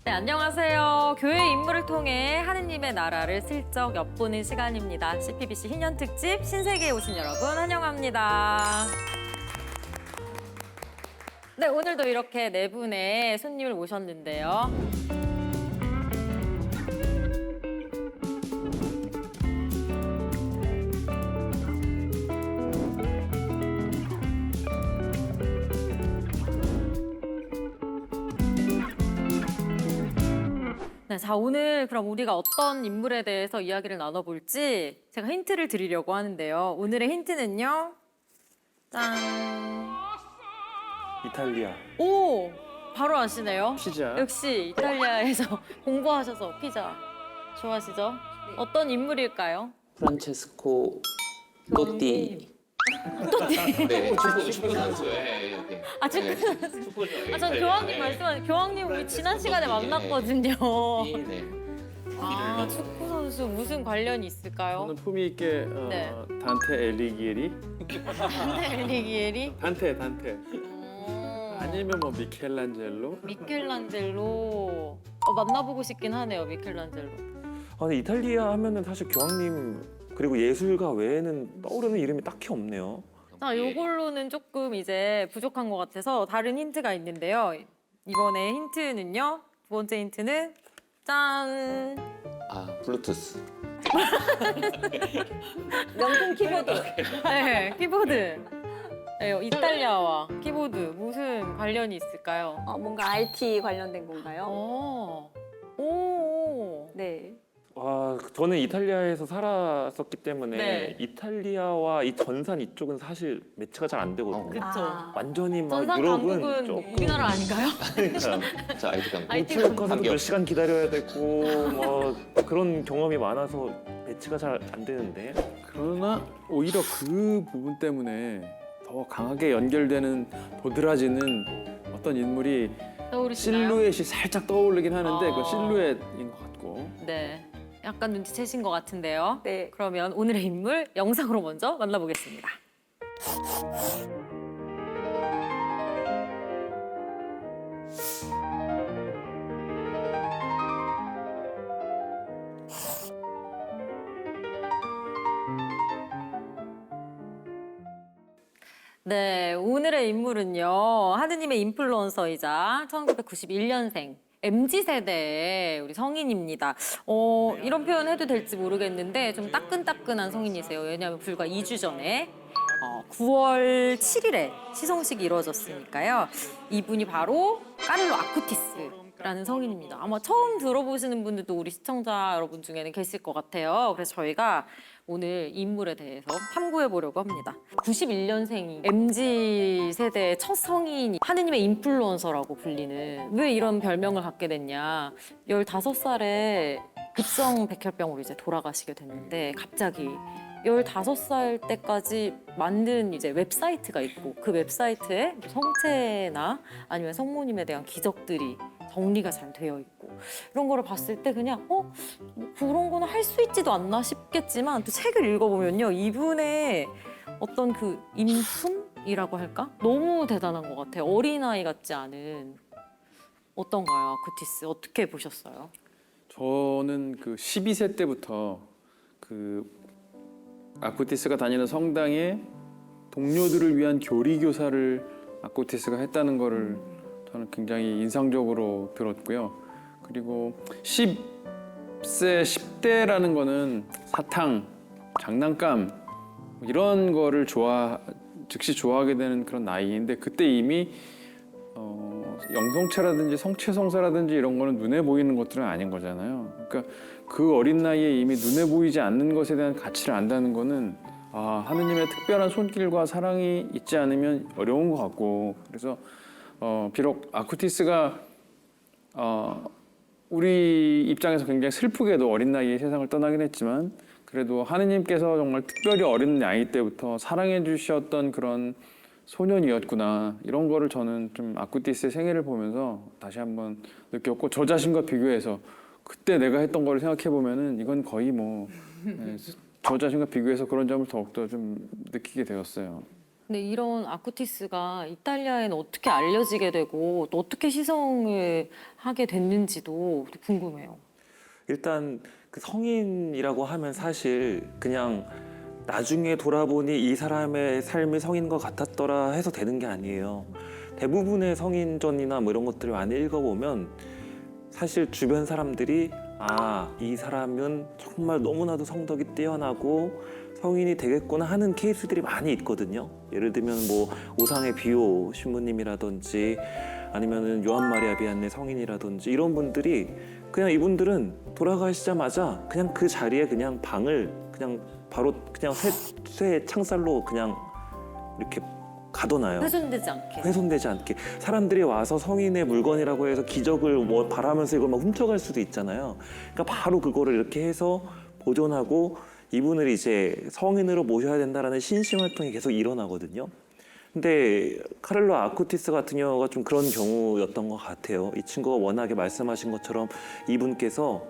네, 안녕하세요. 교회 인물을 통해 하느님의 나라를 슬쩍 엿보는 시간입니다. CPBC 희년 특집 신세계에 오신 여러분 환영합니다. 네, 오늘도 이렇게 네 분의 손님을 모셨는데요. 네, 자, 오늘 그럼 우리가 어떤 인물에 대해서 이야기를 나눠볼지 제가 힌트를 드리려고 하는데요. 오늘의 힌트는요. 짠. 이탈리아. 오! 바로 아시네요. 피자. 역시 이탈리아에서 공부하셔서 피자 좋아하시죠? 어떤 인물일까요? 프란체스코 또띠. 네, 축구 선수. 네. 아, 축구 선수. 축구죠. 전 교황님 말씀하신 교황님 우리 지난 시간에 만났거든요. 네. 아, 축구 선수 무슨 관련이 있을까요? 저는 품위 있게 네. 단테 엘리기에리. 엘리기에리? 단테. 오. 아니면 뭐 미켈란젤로. 미켈란젤로. 만나보고 싶긴 하네요, 미켈란젤로. 아, 근데 이탈리아 하면은 사실 교황님 그리고 예술가 외에는 떠오르는 이름이 딱히 없네요. 자, 요걸로는 조금 이제 부족한 것 같아서 다른 힌트가 있는데요. 이번에 힌트는요. 두 번째 힌트는 짠. 아, 블루투스. 명품 키보드. 네, 키보드. 네, 이탈리아와 키보드 무슨 관련이 있을까요? 뭔가 IT 관련된 건가요? 오. 네. 와, 저는 이탈리아에서 살았었기 때문에 네. 이탈리아와 이 전산 이쪽은 사실 매치가 잘 안 되거든요. 그쵸. 아. 완전히 막 전산 유럽은 강국은 조금 우리나라 아닌가요? 저 IT 강국. IT 출국 가서도 강국. 몇 시간 기다려야 되고 뭐 그런 경험이 많아서 매치가 잘 안 되는데. 그러나 오히려 그 부분 때문에 더 강하게 연결되는 도드라지는 어떤 인물이 떠오르시나요? 실루엣이 살짝 떠오르긴 하는데 아. 그 실루엣인 것 같고. 네. 약간 눈치채신 것 같은데요. 네. 그러면 오늘의 인물 영상으로 먼저 만나보겠습니다. 네, 오늘의 인물은요. 하느님의 인플루언서이자 1991년생 MZ세대의 우리 성인입니다. 이런 표현 해도 될지 모르겠는데 좀 따끈따끈한 성인이세요. 왜냐하면 불과 2주 전에 9월 7일에 시성식이 이루어졌으니까요. 이분이 바로 까를로 아쿠티스라는 성인입니다. 아마 처음 들어보시는 분들도 우리 시청자 여러분 중에는 계실 것 같아요. 그래서 저희가 오늘 인물에 대해서 탐구해 보려고 합니다. 91년생이 MZ 세대의 첫 성인이 하느님의 인플루언서라고 불리는, 왜 이런 별명을 갖게 됐냐. 15살에 급성 백혈병으로 이제 돌아가시게 됐는데 갑자기 15살 때까지 만든 이제 웹사이트가 있고 그 웹사이트에 성체나 아니면 성모님에 대한 기적들이 정리가 잘 되어 있고 이런 거를 봤을 때 그냥 뭐 그런 거는 할 수 있지도 않나 싶겠지만 또 책을 읽어보면요. 이분의 어떤 그 인품이라고 할까? 너무 대단한 것 같아요. 어린아이 같지 않은. 어떤가요, 아쿠티스? 어떻게 보셨어요? 저는 그 12세 때부터 그 아쿠티스가 다니는 성당에 동료들을 위한 교리 교사를 아쿠티스가 했다는 거를 저는 굉장히 인상적으로 들었고요. 그리고 10세, 10대라는 거는 사탕, 장난감 이런 거를 즉시 좋아하게 되는 그런 나이인데 그때 이미 영성체라든지 성체성사라든지 이런 거는 눈에 보이는 것들은 아닌 거잖아요. 그러니까 그 어린 나이에 이미 눈에 보이지 않는 것에 대한 가치를 안다는 거는 하느님의 특별한 손길과 사랑이 있지 않으면 어려운 것 같고, 그래서 비록 아쿠티스가 우리 입장에서 굉장히 슬프게도 어린 나이에 세상을 떠나긴 했지만 그래도 하느님께서 정말 특별히 어린 나이 때부터 사랑해 주셨던 그런 소년이었구나, 이런 거를 저는 좀 아쿠티스의 생애를 보면서 다시 한번 느꼈고, 저 자신과 비교해서 그때 내가 했던 거를 생각해 보면은 이건 거의 뭐 저 자신과 비교해서 그런 점을 더욱더 좀 느끼게 되었어요. 근데 이런 아쿠티스가 이탈리아에는 어떻게 알려지게 되고 또 어떻게 시성을 하게 됐는지도 궁금해요. 일단 그 성인이라고 하면 사실 그냥 나중에 돌아보니 이 사람의 삶이 성인인 것 같았더라 해서 되는 게 아니에요. 대부분의 성인전이나 뭐 이런 것들을 많이 읽어보면 사실 주변 사람들이 이 사람은 정말 너무나도 성덕이 뛰어나고 성인이 되겠구나 하는 케이스들이 많이 있거든요. 예를 들면 뭐 오상의 비오 신부님이라든지 아니면은 요한 마리아 비안네 성인이라든지 이런 분들이 그냥 이분들은 돌아가시자마자 그냥 그 자리에 그냥 방을 그냥 바로 그냥 쇠 창살로 그냥 이렇게 가둬놔요. 훼손되지 않게. 훼손되지 않게. 사람들이 와서 성인의 물건이라고 해서 기적을 뭐 바라면서 이걸 막 훔쳐갈 수도 있잖아요. 그러니까 바로 그거를 이렇게 해서 보존하고 이분을 이제 성인으로 모셔야 된다라는 신심 활동이 계속 일어나거든요. 근데 카를로 아쿠티스 같은 경우가 좀 그런 경우였던 것 같아요. 이 친구가 워낙에 말씀하신 것처럼 이분께서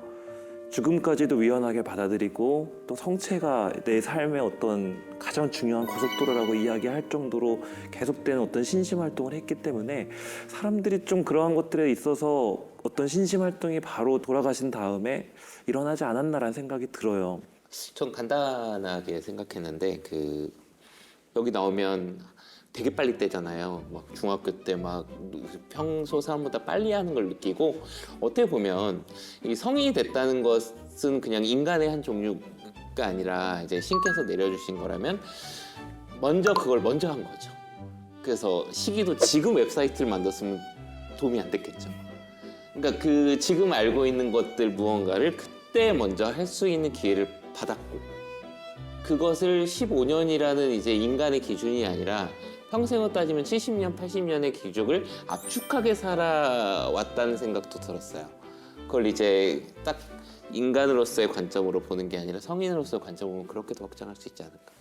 죽음까지도 위헌하게 받아들이고 또 성체가 내 삶의 어떤 가장 중요한 고속도로라고 이야기할 정도로 계속되는 어떤 신심 활동을 했기 때문에 사람들이 좀 그러한 것들에 있어서 어떤 신심 활동이 바로 돌아가신 다음에 일어나지 않았나라는 생각이 들어요. 전 간단하게 생각했는데 여기 나오면 되게 빨리 떼잖아요. 막 중학교 때 막 평소 사람보다 빨리 하는 걸 느끼고 어떻게 보면 이 성인이 됐다는 것은 그냥 인간의 한 종류가 아니라 이제 신께서 내려주신 거라면 그걸 먼저 한 거죠. 그래서 시기도 지금 웹사이트를 만들었으면 도움이 안 됐겠죠. 그러니까 지금 알고 있는 것들 무언가를 그때 먼저 할 수 있는 기회를 받았고 그것을 15년이라는 이제 인간의 기준이 아니라 평생을 따지면 70년, 80년의 기준을 압축하게 살아왔다는 생각도 들었어요. 그걸 이제 딱 인간으로서의 관점으로 보는 게 아니라 성인으로서의 관점으로 그렇게도 확장할 수 있지 않을까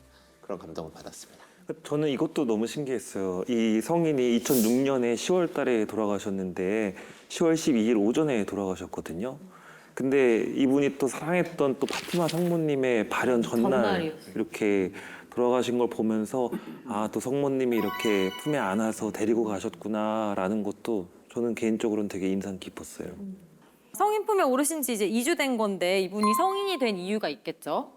그런 감동을 받았습니다. 저는 이것도 너무 신기했어요. 이 성인이 2006년에 10월 달에 돌아가셨는데 10월 12일 오전에 돌아가셨거든요. 근데 이분이 또 사랑했던 또 파티마 성모님의 발현 전날 전날이었어요. 이렇게 돌아가신 걸 보면서 또 성모님이 이렇게 품에 안아서 데리고 가셨구나라는 것도 저는 개인적으로는 되게 인상 깊었어요. 성인 품에 오르신 지 이제 2주 된 건데 이분이 성인이 된 이유가 있겠죠?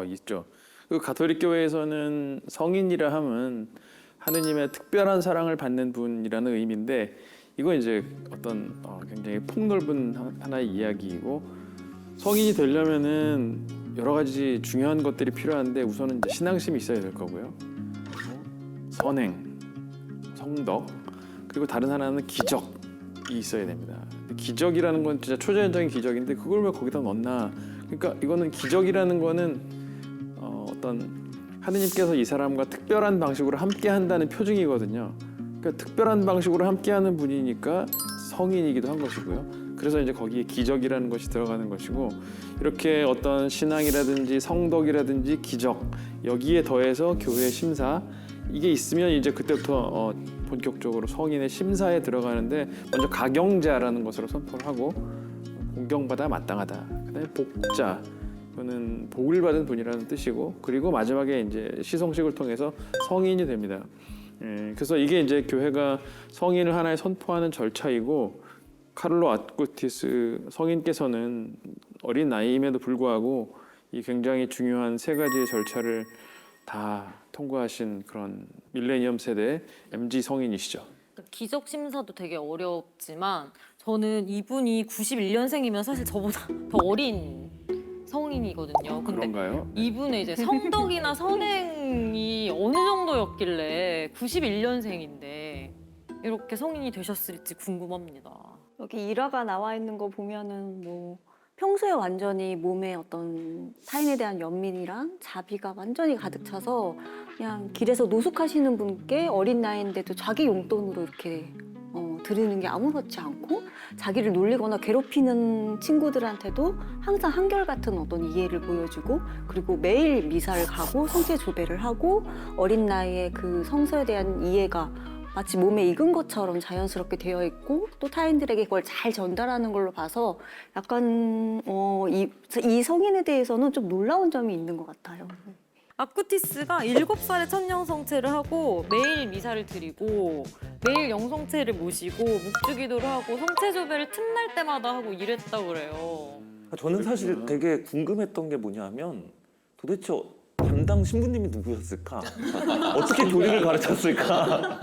있죠. 그 가톨릭 교회에서는 성인이라 함은 하느님의 특별한 사랑을 받는 분이라는 의미인데 이건 이제 어떤 굉장히 폭넓은 하나의 이야기이고 성인이 되려면은 여러 가지 중요한 것들이 필요한데 우선은 이제 신앙심이 있어야 될 거고요. 선행, 성덕, 그리고 다른 하나는 기적이 있어야 됩니다. 기적이라는 건 진짜 초자연적인 기적인데 그걸 왜 거기다 넣나? 그러니까 이거는 기적이라는 거는 어떤 하느님께서 이 사람과 특별한 방식으로 함께 한다는 표징이거든요. 그러니까 특별한 방식으로 함께하는 분이니까 성인이기도 한 것이고요. 그래서 이제 거기에 기적이라는 것이 들어가는 것이고 이렇게 어떤 신앙이라든지 성덕이라든지 기적 여기에 더해서 교회 심사 이게 있으면 이제 그때부터 본격적으로 성인의 심사에 들어가는데 먼저 가경자라는 것으로 선포를 하고 공경받아 마땅하다. 그다음에 복자 이거는 복을 받은 분이라는 뜻이고 그리고 마지막에 이제 시성식을 통해서 성인이 됩니다. 그래서 이게 이제 교회가 성인을 하나의 선포하는 절차이고 카를로 아쿠티스 성인께서는 어린 나이임에도 불구하고 이 굉장히 중요한 세 가지의 절차를 다 통과하신 그런 밀레니엄 세대 MZ 성인이시죠. 기적 심사도 되게 어렵지만 저는 이분이 91년생이면 사실 저보다 더 어린 성인이거든요. 근데 그런가요? 이분의 이제 성덕이나 선행이 어느 정도였길래 91년생인데 이렇게 성인이 되셨을지 궁금합니다. 여기 일화가 나와 있는 거 보면은 뭐 평소에 완전히 몸에 어떤 타인에 대한 연민이랑 자비가 완전히 가득 차서 그냥 길에서 노숙하시는 분께 어린 나이인데도 자기 용돈으로 이렇게 드리는 게 아무렇지 않고 자기를 놀리거나 괴롭히는 친구들한테도 항상 한결같은 어떤 이해를 보여주고 그리고 매일 미사를 가고 성체 조배를 하고 어린 나이에 그 성서에 대한 이해가 마치 몸에 익은 것처럼 자연스럽게 되어 있고 또 타인들에게 그걸 잘 전달하는 걸로 봐서 약간 이 성인에 대해서는 좀 놀라운 점이 있는 것 같아요. 아쿠티스가 7살에 천년성체를 하고 매일 미사를 드리고 매일 영성체를 모시고 묵주기도를 하고 성체조배를 틈날 때마다 하고 이랬다고 그래요. 저는 사실 되게 궁금했던 게 뭐냐면 도대체 담당 신부님이 누구였을까? 어떻게 교리를 가르쳤을까?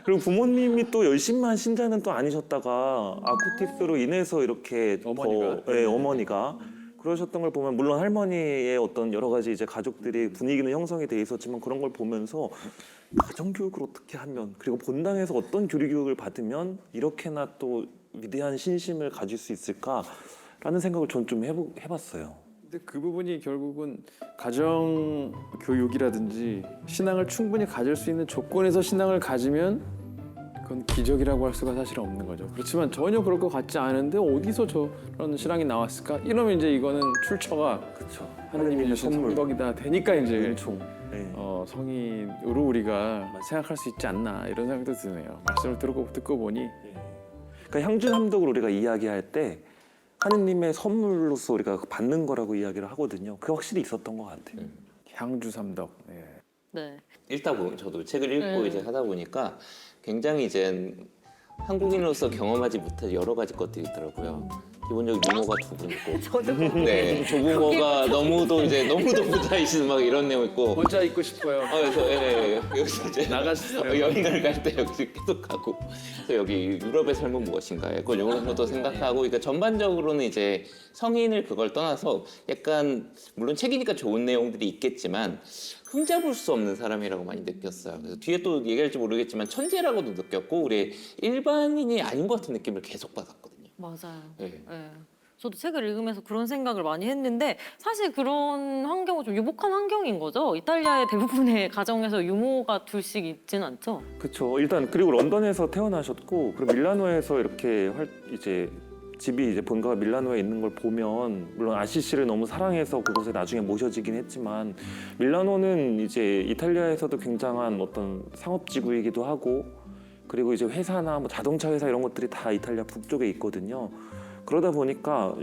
그리고 부모님이 또 열심한 신자는 또 아니셨다가 아쿠티스로 인해서 이렇게 어머니가 그러셨던 걸 보면 물론 할머니의 어떤 여러 가지 이제 가족들이 분위기는 형성이 돼 있었지만 그런 걸 보면서 가정 교육을 어떻게 하면 그리고 본당에서 어떤 교리 교육을 받으면 이렇게나 또 위대한 신심을 가질 수 있을까라는 생각을 전 좀 해봤어요. 근데 그 부분이 결국은 가정 교육이라든지 신앙을 충분히 가질 수 있는 조건에서 신앙을 가지면 그건 기적이라고 할 수가 사실 없는 거죠. 그렇지만 전혀 그럴 것 같지 않은데 어디서 저런 신앙이 나왔을까? 이러면 이제 이거는 출처가 그렇죠. 하나님이 주신 선덕이다 되니까 이제 은총. 네. 성인으로 우리가 생각할 수 있지 않나 이런 생각도 드네요. 말씀을 듣고 보니 그러니까 향주삼덕을 우리가 이야기할 때 하느님의 선물로서 우리가 받는 거라고 이야기를 하거든요. 그게 확실히 있었던 것 같아요. 향주삼덕. 예. 네. 읽다 보면 저도 책을 읽고 네. 이제 하다 보니까 굉장히 이제 한국인으로서 경험하지 못한 여러 가지 것들이 있더라고요. 기본적으로 유모가 두 분 있고, 저도 네, 조부모가 너무도 부자이신 막 이런 내용 있고, 혼자 있고 싶어요. 그래서 여기서 이제 나가시어요. 여행을 갈 때 여기서 계속 가고, 그래서 여기 유럽의 삶은 무엇인가, 그걸 이런 것도 생각하고, 그러니까 전반적으로는 이제 성인을 그걸 떠나서 약간 물론 책이니까 좋은 내용들이 있겠지만. 흠잡을 수 없는 사람이라고 많이 느꼈어요. 그래서 뒤에 또 얘기할지 모르겠지만 천재라고도 느꼈고 우리 일반인이 아닌 것 같은 느낌을 계속 받았거든요. 맞아요. 네. 네. 저도 책을 읽으면서 그런 생각을 많이 했는데 사실 그런 환경은 좀 유복한 환경인 거죠. 이탈리아의 대부분의 가정에서 유모가 둘씩 있지는 않죠. 그렇죠. 일단 그리고 런던에서 태어나셨고 그리고 밀라노에서 이렇게 이제 집이 이제 본가가 밀라노에 있는 걸 보면 물론 아시시를 너무 사랑해서 그곳에 나중에 모셔지긴 했지만 밀라노는 이제 이탈리아에서도 굉장한 어떤 상업지구이기도 하고 그리고 이제 회사나 뭐 자동차 회사 이런 것들이 다 이탈리아 북쪽에 있거든요. 그러다 보니까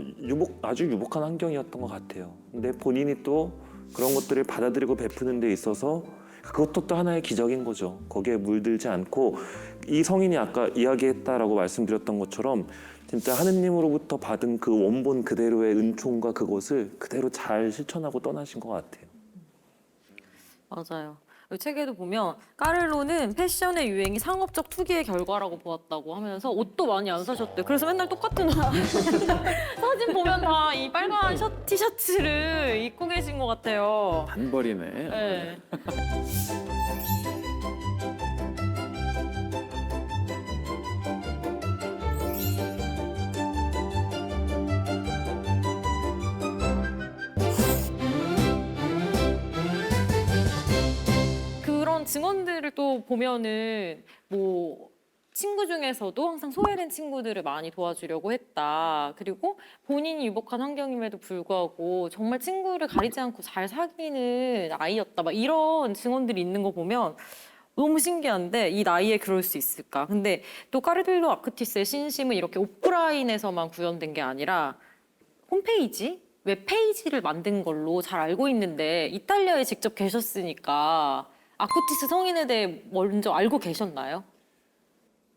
아주 유복한 환경이었던 것 같아요. 근데 본인이 또 그런 것들을 받아들이고 베푸는 데 있어서 그것도 또 하나의 기적인 거죠. 거기에 물들지 않고 이 성인이 아까 이야기했다라고 말씀드렸던 것처럼 진짜 하느님으로부터 받은 그 원본 그대로의 은총과 그것을 그대로 잘 실천하고 떠나신 것 같아요. 맞아요. 이 책에도 보면 까를로는 패션의 유행이 상업적 투기의 결과라고 보았다고 하면서 옷도 많이 안 사셨대. 그래서 맨날 똑같은 옷. 사진 보면 다 이 빨간 티셔츠를 입고 계신 것 같아요. 단벌이네. 네. 그런 증언들을 또 보면은 뭐 친구 중에서도 항상 소외된 친구들을 많이 도와주려고 했다. 그리고 본인이 유복한 환경임에도 불구하고 정말 친구를 가리지 않고 잘 사귀는 아이였다. 막 이런 증언들이 있는 거 보면 너무 신기한데 이 나이에 그럴 수 있을까? 근데 또 까르필로 아쿠티스의 신심은 이렇게 오프라인에서만 구현된 게 아니라 홈페이지? 웹페이지를 만든 걸로 잘 알고 있는데 이탈리아에 직접 계셨으니까 아쿠티스 성인에 대해 먼저 알고 계셨나요?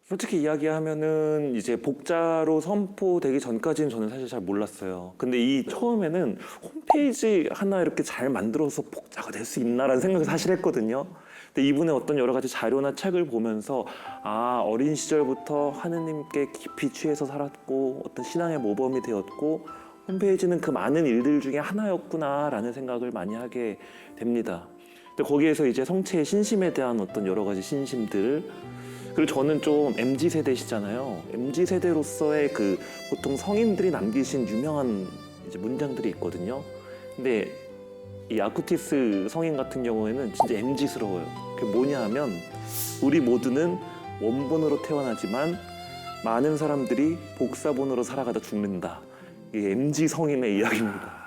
솔직히 이야기하면은 이제 복자로 선포되기 전까지는 저는 사실 잘 몰랐어요. 근데 이 처음에는 홈페이지 하나 이렇게 잘 만들어서 복자가 될 수 있나라는 생각을 사실 했거든요. 근데 이분의 어떤 여러 가지 자료나 책을 보면서 어린 시절부터 하느님께 깊이 취해서 살았고 어떤 신앙의 모범이 되었고 홈페이지는 그 많은 일들 중에 하나였구나라는 생각을 많이 하게 됩니다. 근데 거기에서 이제 성체의 신심에 대한 어떤 여러 가지 신심들 그리고 저는 좀 MZ 세대시잖아요. MZ 세대로서의 그 보통 성인들이 남기신 유명한 이제 문장들이 있거든요. 근데 이 아쿠티스 성인 같은 경우에는 진짜 MZ스러워요. 그게 뭐냐 하면 우리 모두는 원본으로 태어나지만 많은 사람들이 복사본으로 살아가다 죽는다. 이게 MZ 성인의 이야기입니다.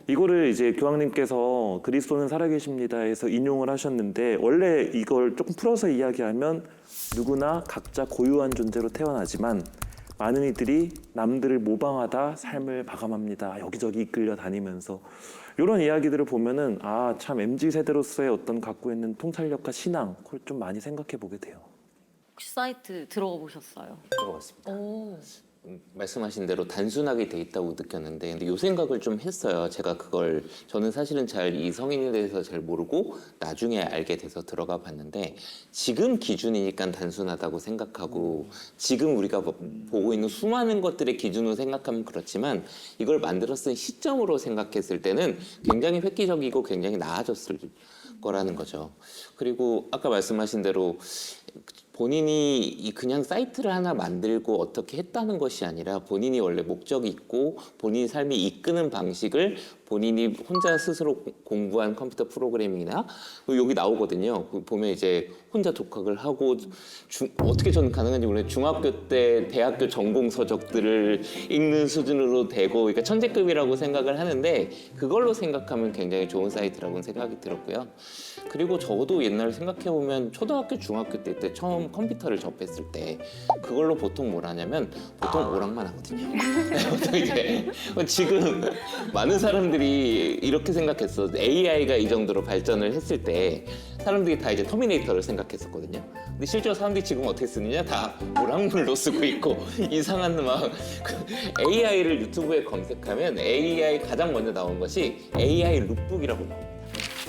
이거를 이제 교황님께서 그리스도는 살아계십니다에서 인용을 하셨는데 원래 이걸 조금 풀어서 이야기하면 누구나 각자 고유한 존재로 태어나지만 많은 이들이 남들을 모방하다 삶을 마감합니다. 여기저기 이끌려 다니면서 이런 이야기들을 보면은 아, 참 MZ 세대로서의 어떤 갖고 있는 통찰력과 신앙 그걸 좀 많이 생각해 보게 돼요. 혹시 사이트 들어가 보셨어요? 들어봤습니다. 오. 말씀하신 대로 단순하게 돼 있다고 느꼈는데 근데 요 생각을 좀 했어요. 제가 그걸 저는 사실은 잘 이 성인에 대해서 잘 모르고 나중에 알게 돼서 들어가 봤는데 지금 기준이니까 단순하다고 생각하고 지금 우리가 보고 있는 수많은 것들의 기준으로 생각하면 그렇지만 이걸 만들었을 시점으로 생각했을 때는 굉장히 획기적이고 굉장히 나아졌을 거라는 거죠. 그리고 아까 말씀하신 대로 본인이 그냥 사이트를 하나 만들고 어떻게 했다는 것이 아니라 본인이 원래 목적이 있고 본인의 삶이 이끄는 방식을 본인이 혼자 스스로 공부한 컴퓨터 프로그래밍이나 여기 나오거든요. 보면 이제 혼자 독학을 하고 어떻게 저는 가능한지 모르겠는데 중학교 때 대학교 전공 서적들을 읽는 수준으로 되고 그러니까 천재급이라고 생각을 하는데 그걸로 생각하면 굉장히 좋은 사이트라고 생각이 들었고요. 그리고 저도 옛날 생각해보면 초등학교 중학교 때 처음 컴퓨터를 접했을 때 그걸로 보통 뭘 하냐면 보통 오락만 하거든요. 보통 이제 지금 많은 사람들이 이렇게 생각했어. AI가 이 정도로 발전을 했을 때 사람들이 다 이제 터미네이터를 생각했었거든요. 근데 실제로 사람들이 지금 어떻게 쓰느냐 다 오락물로 쓰고 있고 이상한 막 AI를 유튜브에 검색하면 AI 가장 먼저 나온 것이 AI 룩북이라고 나옵니다.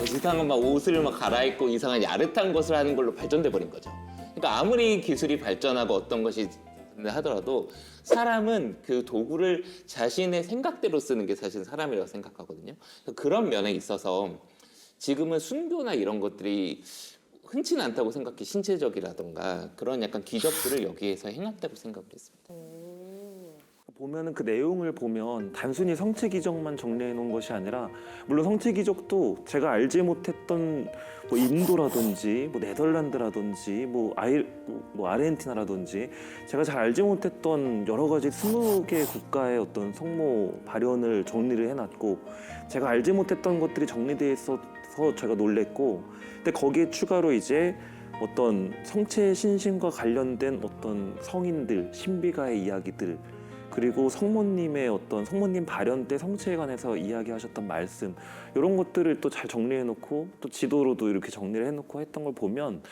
이상한 막 옷을 막 갈아입고 이상한 야릇한 것을 하는 걸로 발전돼 버린 거죠. 그러니까 아무리 기술이 발전하고 어떤 것이 하더라도 사람은 그 도구를 자신의 생각대로 쓰는 게 사실 사람이라고 생각하거든요. 그런 면에 있어서 지금은 순교나 이런 것들이 흔치는 않다고 생각해. 신체적이라던가 그런 약간 기적들을 여기에서 행했다고 생각을 했습니다. 보면은 그 내용을 보면 단순히 성체 기적만 정리해 놓은 것이 아니라 물론 성체 기적도 제가 알지 못했던 뭐 인도라든지 뭐 네덜란드라든지 뭐 아르헨티나라든지 제가 잘 알지 못했던 여러 가지 20개 국가의 어떤 성모 발현을 정리를 해놨고 제가 알지 못했던 것들이 정리돼 있어서 제가 놀랬고 근데 거기에 추가로 이제 어떤 성체 신심과 관련된 어떤 성인들 신비가의 이야기들 그리고 성모님의 어떤 성모님 발현 때 성체에 관해서 이야기하셨던 말씀 이런 것들을 또 잘 정리해놓고 또 지도로도 이렇게 정리를 해놓고 했던 걸 보면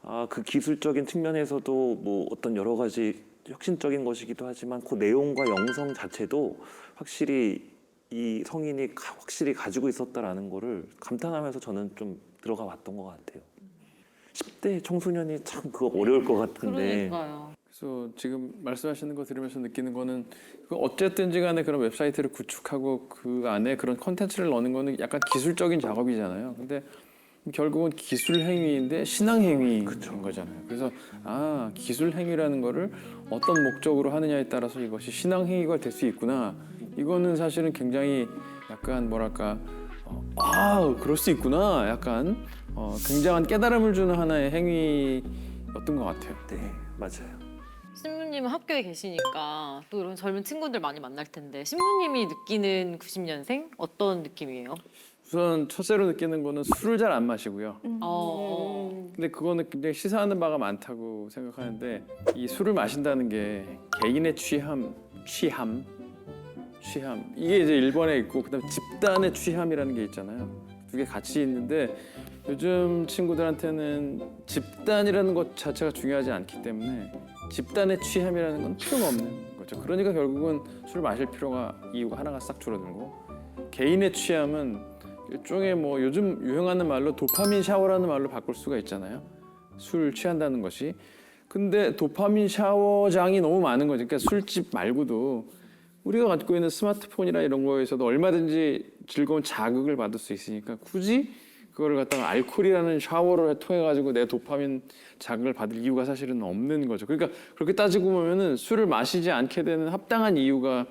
아, 그 기술적인 측면에서도 뭐 어떤 여러 가지 혁신적인 것이기도 하지만 그 내용과 영성 자체도 확실히 이 성인이 확실히 가지고 있었다라는 거를 감탄하면서 저는 좀 들어가 봤던 것 같아요. 10대 청소년이 참 그거 어려울 것 같은데 그러니까요. 그래서 지금 말씀하시는 거 들으면서 느끼는 거는 어쨌든지 간에 그런 웹사이트를 구축하고 그 안에 그런 컨텐츠를 넣는 거는 약간 기술적인 작업이잖아요. 근데 결국은 기술 행위인데 신앙 행위인 거잖아요. 그래서 아, 기술 행위라는 거를 어떤 목적으로 하느냐에 따라서 이것이 신앙 행위가 될 수 있구나. 이거는 사실은 굉장히 약간 뭐랄까 아, 그럴 수 있구나. 약간 굉장한 깨달음을 주는 하나의 행위였던 것 같아요. 네, 맞아요. 신부님은 학교에 계시니까 또 이런 젊은 친구들 많이 만날 텐데 신부님이 느끼는 90년생 어떤 느낌이에요? 우선 첫째로 느끼는 거는 술을 잘 안 마시고요. 근데 그거는 굉장히 시사하는 바가 많다고 생각하는데 이 술을 마신다는 게 개인의 취함 이게 이제 1번에 있고 그다음에 집단의 취함이라는 게 있잖아요. 두 개 같이 있는데 요즘 친구들한테는 집단이라는 것 자체가 중요하지 않기 때문에 집단의 취함이라는 건 필요가 없는 거죠. 그러니까 결국은 술을 마실 필요가 이유가 하나가 싹 줄어들고 개인의 취함은 일종의 뭐 요즘 유행하는 말로 도파민 샤워라는 말로 바꿀 수가 있잖아요. 술 취한다는 것이. 근데 도파민 샤워장이 너무 많은 거죠. 그러니까 술집 말고도 우리가 갖고 있는 스마트폰이나 이런 거에서도 얼마든지 즐거운 자극을 받을 수 있으니까 굳이 그거를 갖다가 알코올이라는 샤워를 통해 가지고 내 도파민 자극을 받을 이유가 사실은 없는 거죠. 그러니까 그렇게 따지고 보면은 술을 마시지 않게 되는 합당한 이유가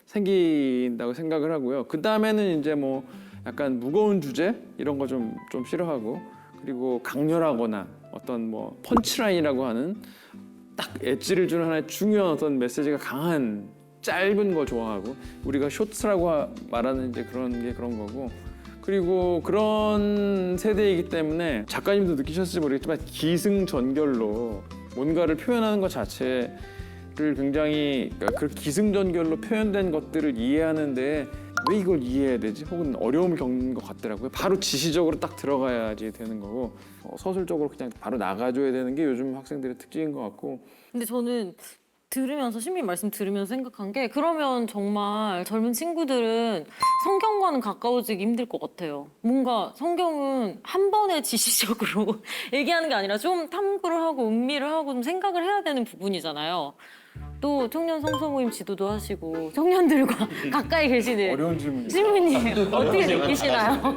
생긴다고 생각을 하고요. 그 다음에는 이제 뭐 약간 무거운 주제 이런 거 좀 싫어하고 그리고 강렬하거나 어떤 뭐 펀치라인이라고 하는 딱 엣지를 주는 하나의 중요한 어떤 메시지가 강한 짧은 거 좋아하고 우리가 쇼츠라고 말하는 이제 그런 거고 그리고 그런 세대이기 때문에 작가님도 느끼셨을지 모르겠지만 기승전결로 뭔가를 표현하는 것 자체에 굉장히 그러니까 그 기승전결로 표현된 것들을 이해하는데 왜 이걸 이해해야 되지? 혹은 어려움을 겪는 것 같더라고요. 바로 지시적으로 딱 들어가야지 되는 거고 서술적으로 그냥 바로 나가줘야 되는 게 요즘 학생들의 특징인 것 같고. 근데 저는 들으면서 신민 말씀 들으면서 생각한 게 그러면 정말 젊은 친구들은 성경과는 가까워지기 힘들 것 같아요. 뭔가 성경은 한 번에 지시적으로 얘기하는 게 아니라 좀 탐구를 하고 음미를 하고 좀 생각을 해야 되는 부분이잖아요. 또 청년 성서 모임 지도도 하시고 청년들과 가까이 계시는 어려운 질문이에요. 신민님 어떻게 느끼시나요?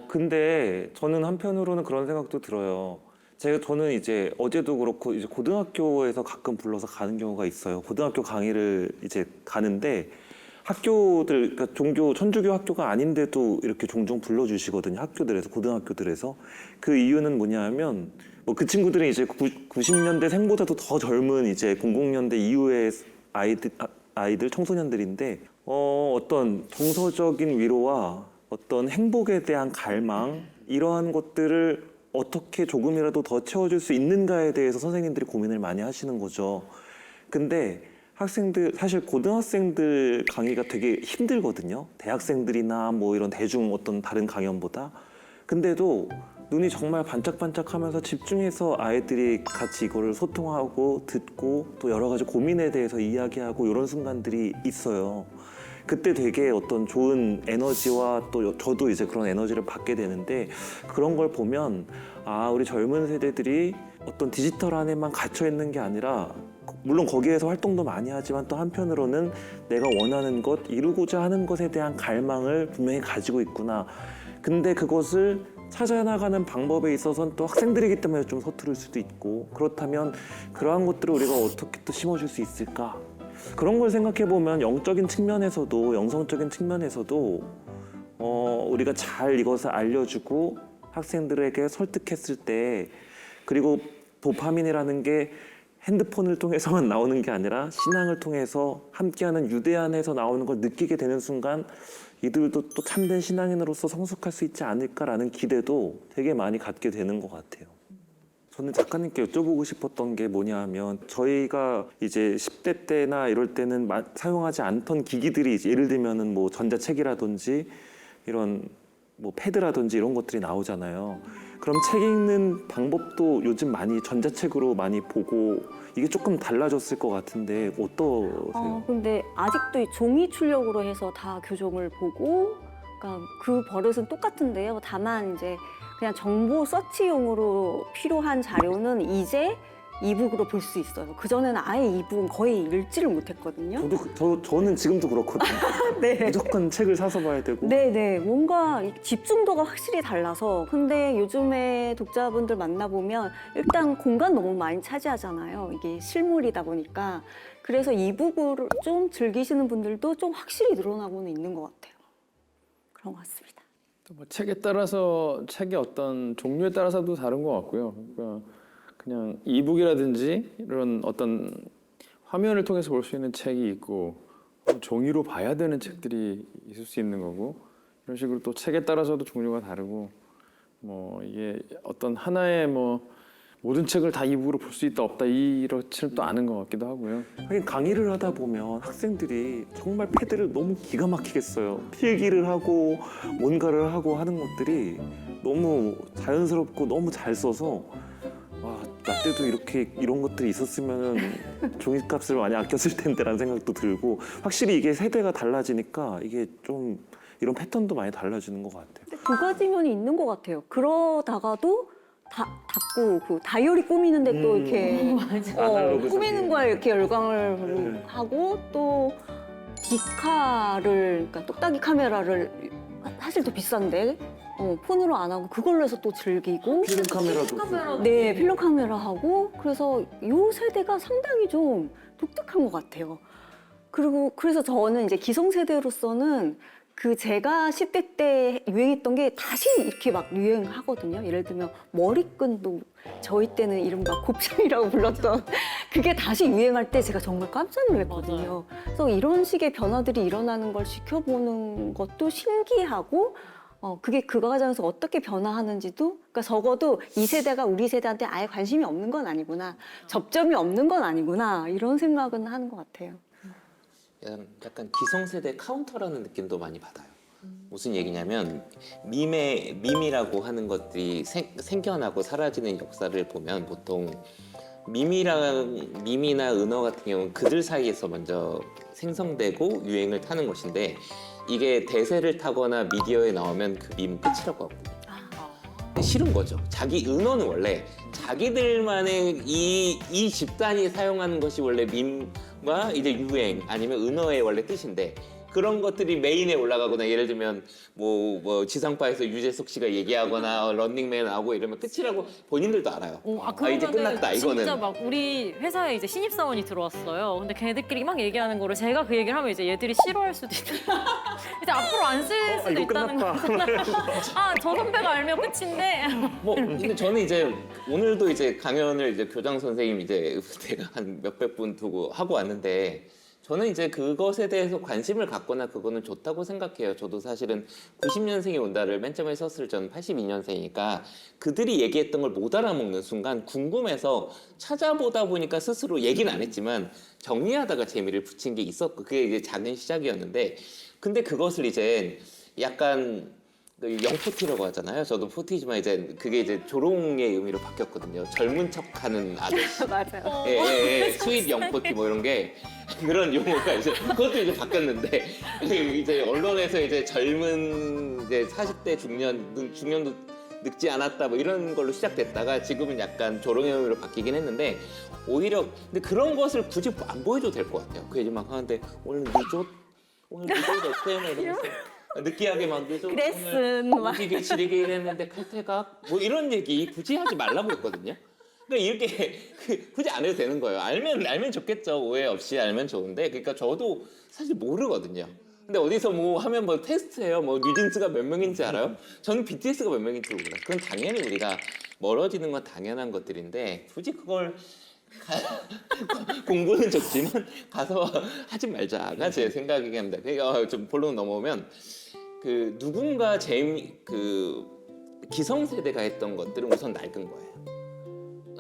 근데 저는 한편으로는 그런 생각도 들어요. 저는 이제 어제도 그렇고 이제 고등학교에서 가끔 불러서 가는 경우가 있어요. 고등학교 강의를 이제 가는데 학교들, 그러니까 종교, 천주교 학교가 아닌데도 이렇게 종종 불러주시거든요. 학교들에서, 고등학교들에서. 그 이유는 뭐냐면, 뭐 그 친구들은 이제 90년대 생보다도 더 젊은 이제 00년대 이후의 아이들, 청소년들인데, 어떤 정서적인 위로와 어떤 행복에 대한 갈망, 이러한 것들을 어떻게 조금이라도 더 채워줄 수 있는가에 대해서 선생님들이 고민을 많이 하시는 거죠. 근데 학생들, 사실 고등학생들 강의가 되게 힘들거든요. 대학생들이나 뭐 이런 대중 어떤 다른 강연보다. 근데도 눈이 정말 반짝반짝하면서 집중해서 아이들이 같이 이거를 소통하고 듣고 또 여러 가지 고민에 대해서 이야기하고 이런 순간들이 있어요. 그때 되게 어떤 좋은 에너지와 또 저도 이제 그런 에너지를 받게 되는데 그런 걸 보면 아, 우리 젊은 세대들이 어떤 디지털 안에만 갇혀 있는 게 아니라 물론 거기에서 활동도 많이 하지만 또 한편으로는 내가 원하는 것, 이루고자 하는 것에 대한 갈망을 분명히 가지고 있구나. 근데 그것을 찾아나가는 방법에 있어서는 또 학생들이기 때문에 좀 서투를 수도 있고 그렇다면 그러한 것들을 우리가 어떻게 또 심어줄 수 있을까? 그런 걸 생각해 보면 영적인 측면에서도 영성적인 측면에서도 우리가 잘 이것을 알려주고 학생들에게 설득했을 때 그리고 도파민이라는 게 핸드폰을 통해서만 나오는 게 아니라 신앙을 통해서 함께하는 유대 안에서 나오는 걸 느끼게 되는 순간 이들도 또 참된 신앙인으로서 성숙할 수 있지 않을까라는 기대도 되게 많이 갖게 되는 것 같아요. 저는 작가님께 여쭤보고 싶었던 게 뭐냐 하면 저희가 이제 10대 때나 이럴 때는 사용하지 않던 기기들이 이제 예를 들면은 뭐 전자책이라든지 이런 뭐 패드라든지 이런 것들이 나오잖아요. 그럼 책 읽는 방법도 요즘 많이 전자책으로 많이 보고 이게 조금 달라졌을 것 같은데 어떠세요? 근데 아직도 이 종이 출력으로 해서 다 교정을 보고, 그러니까 그 버릇은 똑같은데요. 다만 이제 그냥 정보 서치용으로 필요한 자료는 이제 이북으로 볼 수 있어요. 그전에는 아예 이북은 거의 읽지를 못했거든요. 저는 지금도 그렇거든요. 네. 무조건 책을 사서 봐야 되고. 네네. 뭔가 집중도가 확실히 달라서. 근데 요즘에 독자분들 만나보면 일단 공간 너무 많이 차지하잖아요. 이게 실물이다 보니까. 그래서 이북을 좀 즐기시는 분들도 좀 확실히 늘어나고는 있는 것 같아요. 그런 것 같습니다. 뭐 책에 따라서 책의 어떤 종류에 따라서도 다른 것 같고요. 그러니까 그냥 이북이라든지 이런 어떤 화면을 통해서 볼 수 있는 책이 있고 종이로 봐야 되는 책들이 있을 수 있는 거고 이런 식으로 또 책에 따라서도 종류가 다르고 뭐 이게 어떤 하나의 뭐 모든 책을 다 이북으로 볼 수 있다 없다 이렇지는 또 않은 것 같기도 하고요. 하긴 강의를 하다 보면 학생들이 정말 패드를 너무 기가 막히게 써요. 필기를 하고 뭔가를 하고 하는 것들이 너무 자연스럽고 너무 잘 써서 와, 나 때도 이렇게 이런 것들이 있었으면 종이값을 많이 아꼈을 텐데라는 생각도 들고 확실히 이게 세대가 달라지니까 이게 좀 이런 패턴도 많이 달라지는 것 같아요. 근데 두 가지 면이 있는 것 같아요. 그러다가도 닫고 그 다이어리 꾸미는데 또 이렇게 아날로그 꾸미는 거에 이렇게 열광을 하고 또 디카를 그러니까 똑딱이 카메라를 사실 더 비싼데 폰으로 안 하고 그걸로 해서 또 즐기고 필름 카메라도 네 필름 카메라 하고 그래서 요 세대가 상당히 좀 독특한 것 같아요. 그리고 그래서 저는 이제 기성세대로서는 그 제가 10대 때 유행했던 게 다시 이렇게 막 유행하거든요. 예를 들면 머리끈도 저희 때는 이른바 곱창이라고 불렀던 그게 다시 유행할 때 제가 정말 깜짝 놀랐거든요. 그래서 이런 식의 변화들이 일어나는 걸 지켜보는 것도 신기하고 그게 그 과정에서 어떻게 변화하는지도, 그러니까 적어도 이 세대가 우리 세대한테 아예 관심이 없는 건 아니구나, 접점이 없는 건 아니구나, 이런 생각은 하는 것 같아요. 약간 기성세대 카운터라는 느낌도 많이 받아요. 무슨 얘기냐면 밈이라고 하는 것들이 생겨나고 사라지는 역사를 보면 보통 밈이나 은어 같은 경우는 그들 사이에서 먼저 생성되고 유행을 타는 것인데 이게 대세를 타거나 미디어에 나오면 그 밈은 끝이라고 하거든요. 싫은 거죠. 자기 은어는 원래 자기들만의 이 집단이 사용하는 것이 원래 밈과 이제 유행 아니면 은어의 원래 뜻인데 그런 것들이 메인에 올라가거나 예를 들면 뭐 지상파에서 유재석 씨가 얘기하거나 런닝맨 나오고 이러면 끝이라고 본인들도 알아요. 이제 끝났다 이거는. 진짜 막 우리 회사에 이제 신입사원이 들어왔어요. 근데 걔네들끼리 막 얘기하는 거를 제가 그 얘기를 하면 이제 얘들이 싫어할 수도 있다. 이제 앞으로 안 쓸 수도 이거 있다는 거. 저 선배가 알면 끝인데. 근데 저는 이제 오늘도 이제 강연을 이제 교장 선생님 이제 제가 한 몇백 분 두고 하고 왔는데 저는 이제 그것에 대해서 관심을 갖거나 그거는 좋다고 생각해요. 저도 사실은 90년생이 온다를 맨 처음에 썼을 저는 82년생이니까 그들이 얘기했던 걸 못 알아먹는 순간 궁금해서 찾아보다 보니까 스스로 얘기는 안 했지만 정리하다가 재미를 붙인 게 있었고 그게 이제 작은 시작이었는데 근데 그것을 이제 약간 영포티라고 하잖아요. 저도 포티지만 이제 그게 이제 조롱의 의미로 바뀌었거든요. 젊은 척하는 아저씨. 맞아요. 예, 스윗 영포티 뭐 이런 게 그런 용어가 이제 그것도 이제 바뀌었는데 이제 언론에서 이제 젊은 이제 40대 중년도 늙지 않았다 뭐 이런 걸로 시작됐다가 지금은 약간 조롱의 의미로 바뀌긴 했는데 오히려 근데 그런 것을 굳이 안 보여줘도 될 것 같아요. 그 얘기 막 하는데 오늘 늦었 어때? 뭐 이러면서 느끼하게 막 늦었 그랬음, 오늘 무지개 지리게 일했는데 칼퇴각 뭐 이런 얘기 굳이 하지 말라고 했거든요. 그러니까 이렇게 굳이 안 해도 되는 거예요. 알면 좋겠죠. 오해 없이 알면 좋은데 그러니까 저도 사실 모르거든요. 근데 어디서 뭐 하면 뭐 테스트해요. 뭐 뉴진스가 몇 명인지 알아요? 저는 BTS가 몇 명인지 몰라요. 그건 당연히 우리가 멀어지는 건 당연한 것들인데 굳이 그걸 공부는 좋지만 가서 하지 말자가 제 생각이긴 합니다. 그러니까 좀 본론 넘어오면 그 누군가 기성세대가 했던 것들은 우선 낡은 거예요.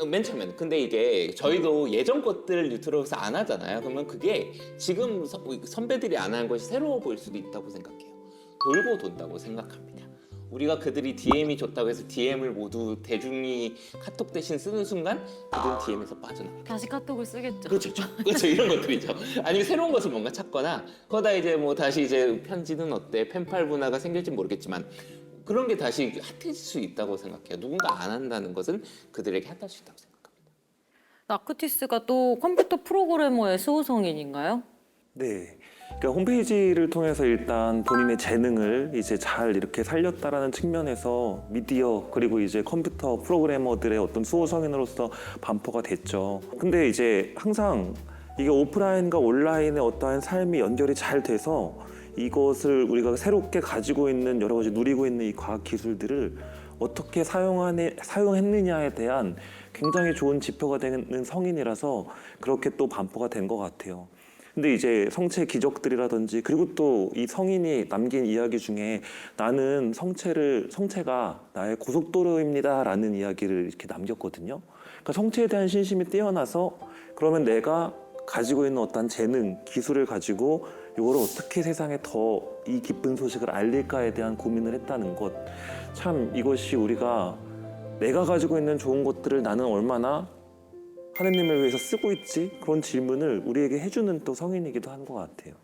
맨 처음엔. 근데 이게 저희도 예전 것들 뉴트로에서 안 하잖아요. 그러면 그게 지금 선배들이 안 하는 것이 새로워 보일 수도 있다고 생각해요. 돌고 돈다고 생각합니다. 우리가 그들이 DM이 좋다고 해서 DM을 모두 대중이 카톡 대신 쓰는 순간 그들은 DM에서 빠져나가요. 다시 카톡을 쓰겠죠. 그렇죠. 이런 것들이죠. 아니면 새로운 것을 뭔가 찾거나 거기다 이제 뭐 다시 이제 편지는 어때? 펜팔 문화가 생길지 모르겠지만 그런 게 다시 핫해질 수 있다고 생각해요. 누군가 안 한다는 것은 그들에게 핫할 수 있다고 생각합니다. 나크티스가 또 컴퓨터 프로그래머의 수호성인인가요? 네. 그러니까 홈페이지를 통해서 일단 본인의 재능을 이제 잘 이렇게 살렸다라는 측면에서 미디어 그리고 이제 컴퓨터 프로그래머들의 어떤 수호 성인으로서 반포가 됐죠. 근데 이제 항상 이게 오프라인과 온라인의 어떠한 삶이 연결이 잘 돼서 이것을 우리가 새롭게 가지고 있는 여러 가지 누리고 있는 이 과학 기술들을 어떻게 사용했느냐에 대한 굉장히 좋은 지표가 되는 성인이라서 그렇게 또 반포가 된 것 같아요. 근데 이제 성체 기적들이라든지 그리고 또 이 성인이 남긴 이야기 중에 나는 성체가 나의 고속도로입니다라는 이야기를 이렇게 남겼거든요. 그러니까 성체에 대한 신심이 뛰어나서 그러면 내가 가지고 있는 어떤 재능, 기술을 가지고 이걸 어떻게 세상에 더 이 기쁜 소식을 알릴까에 대한 고민을 했다는 것. 참 이것이 우리가 내가 가지고 있는 좋은 것들을 나는 얼마나 하느님을 위해서 쓰고 있지? 그런 질문을 우리에게 해주는 또 성인이기도 한 것 같아요.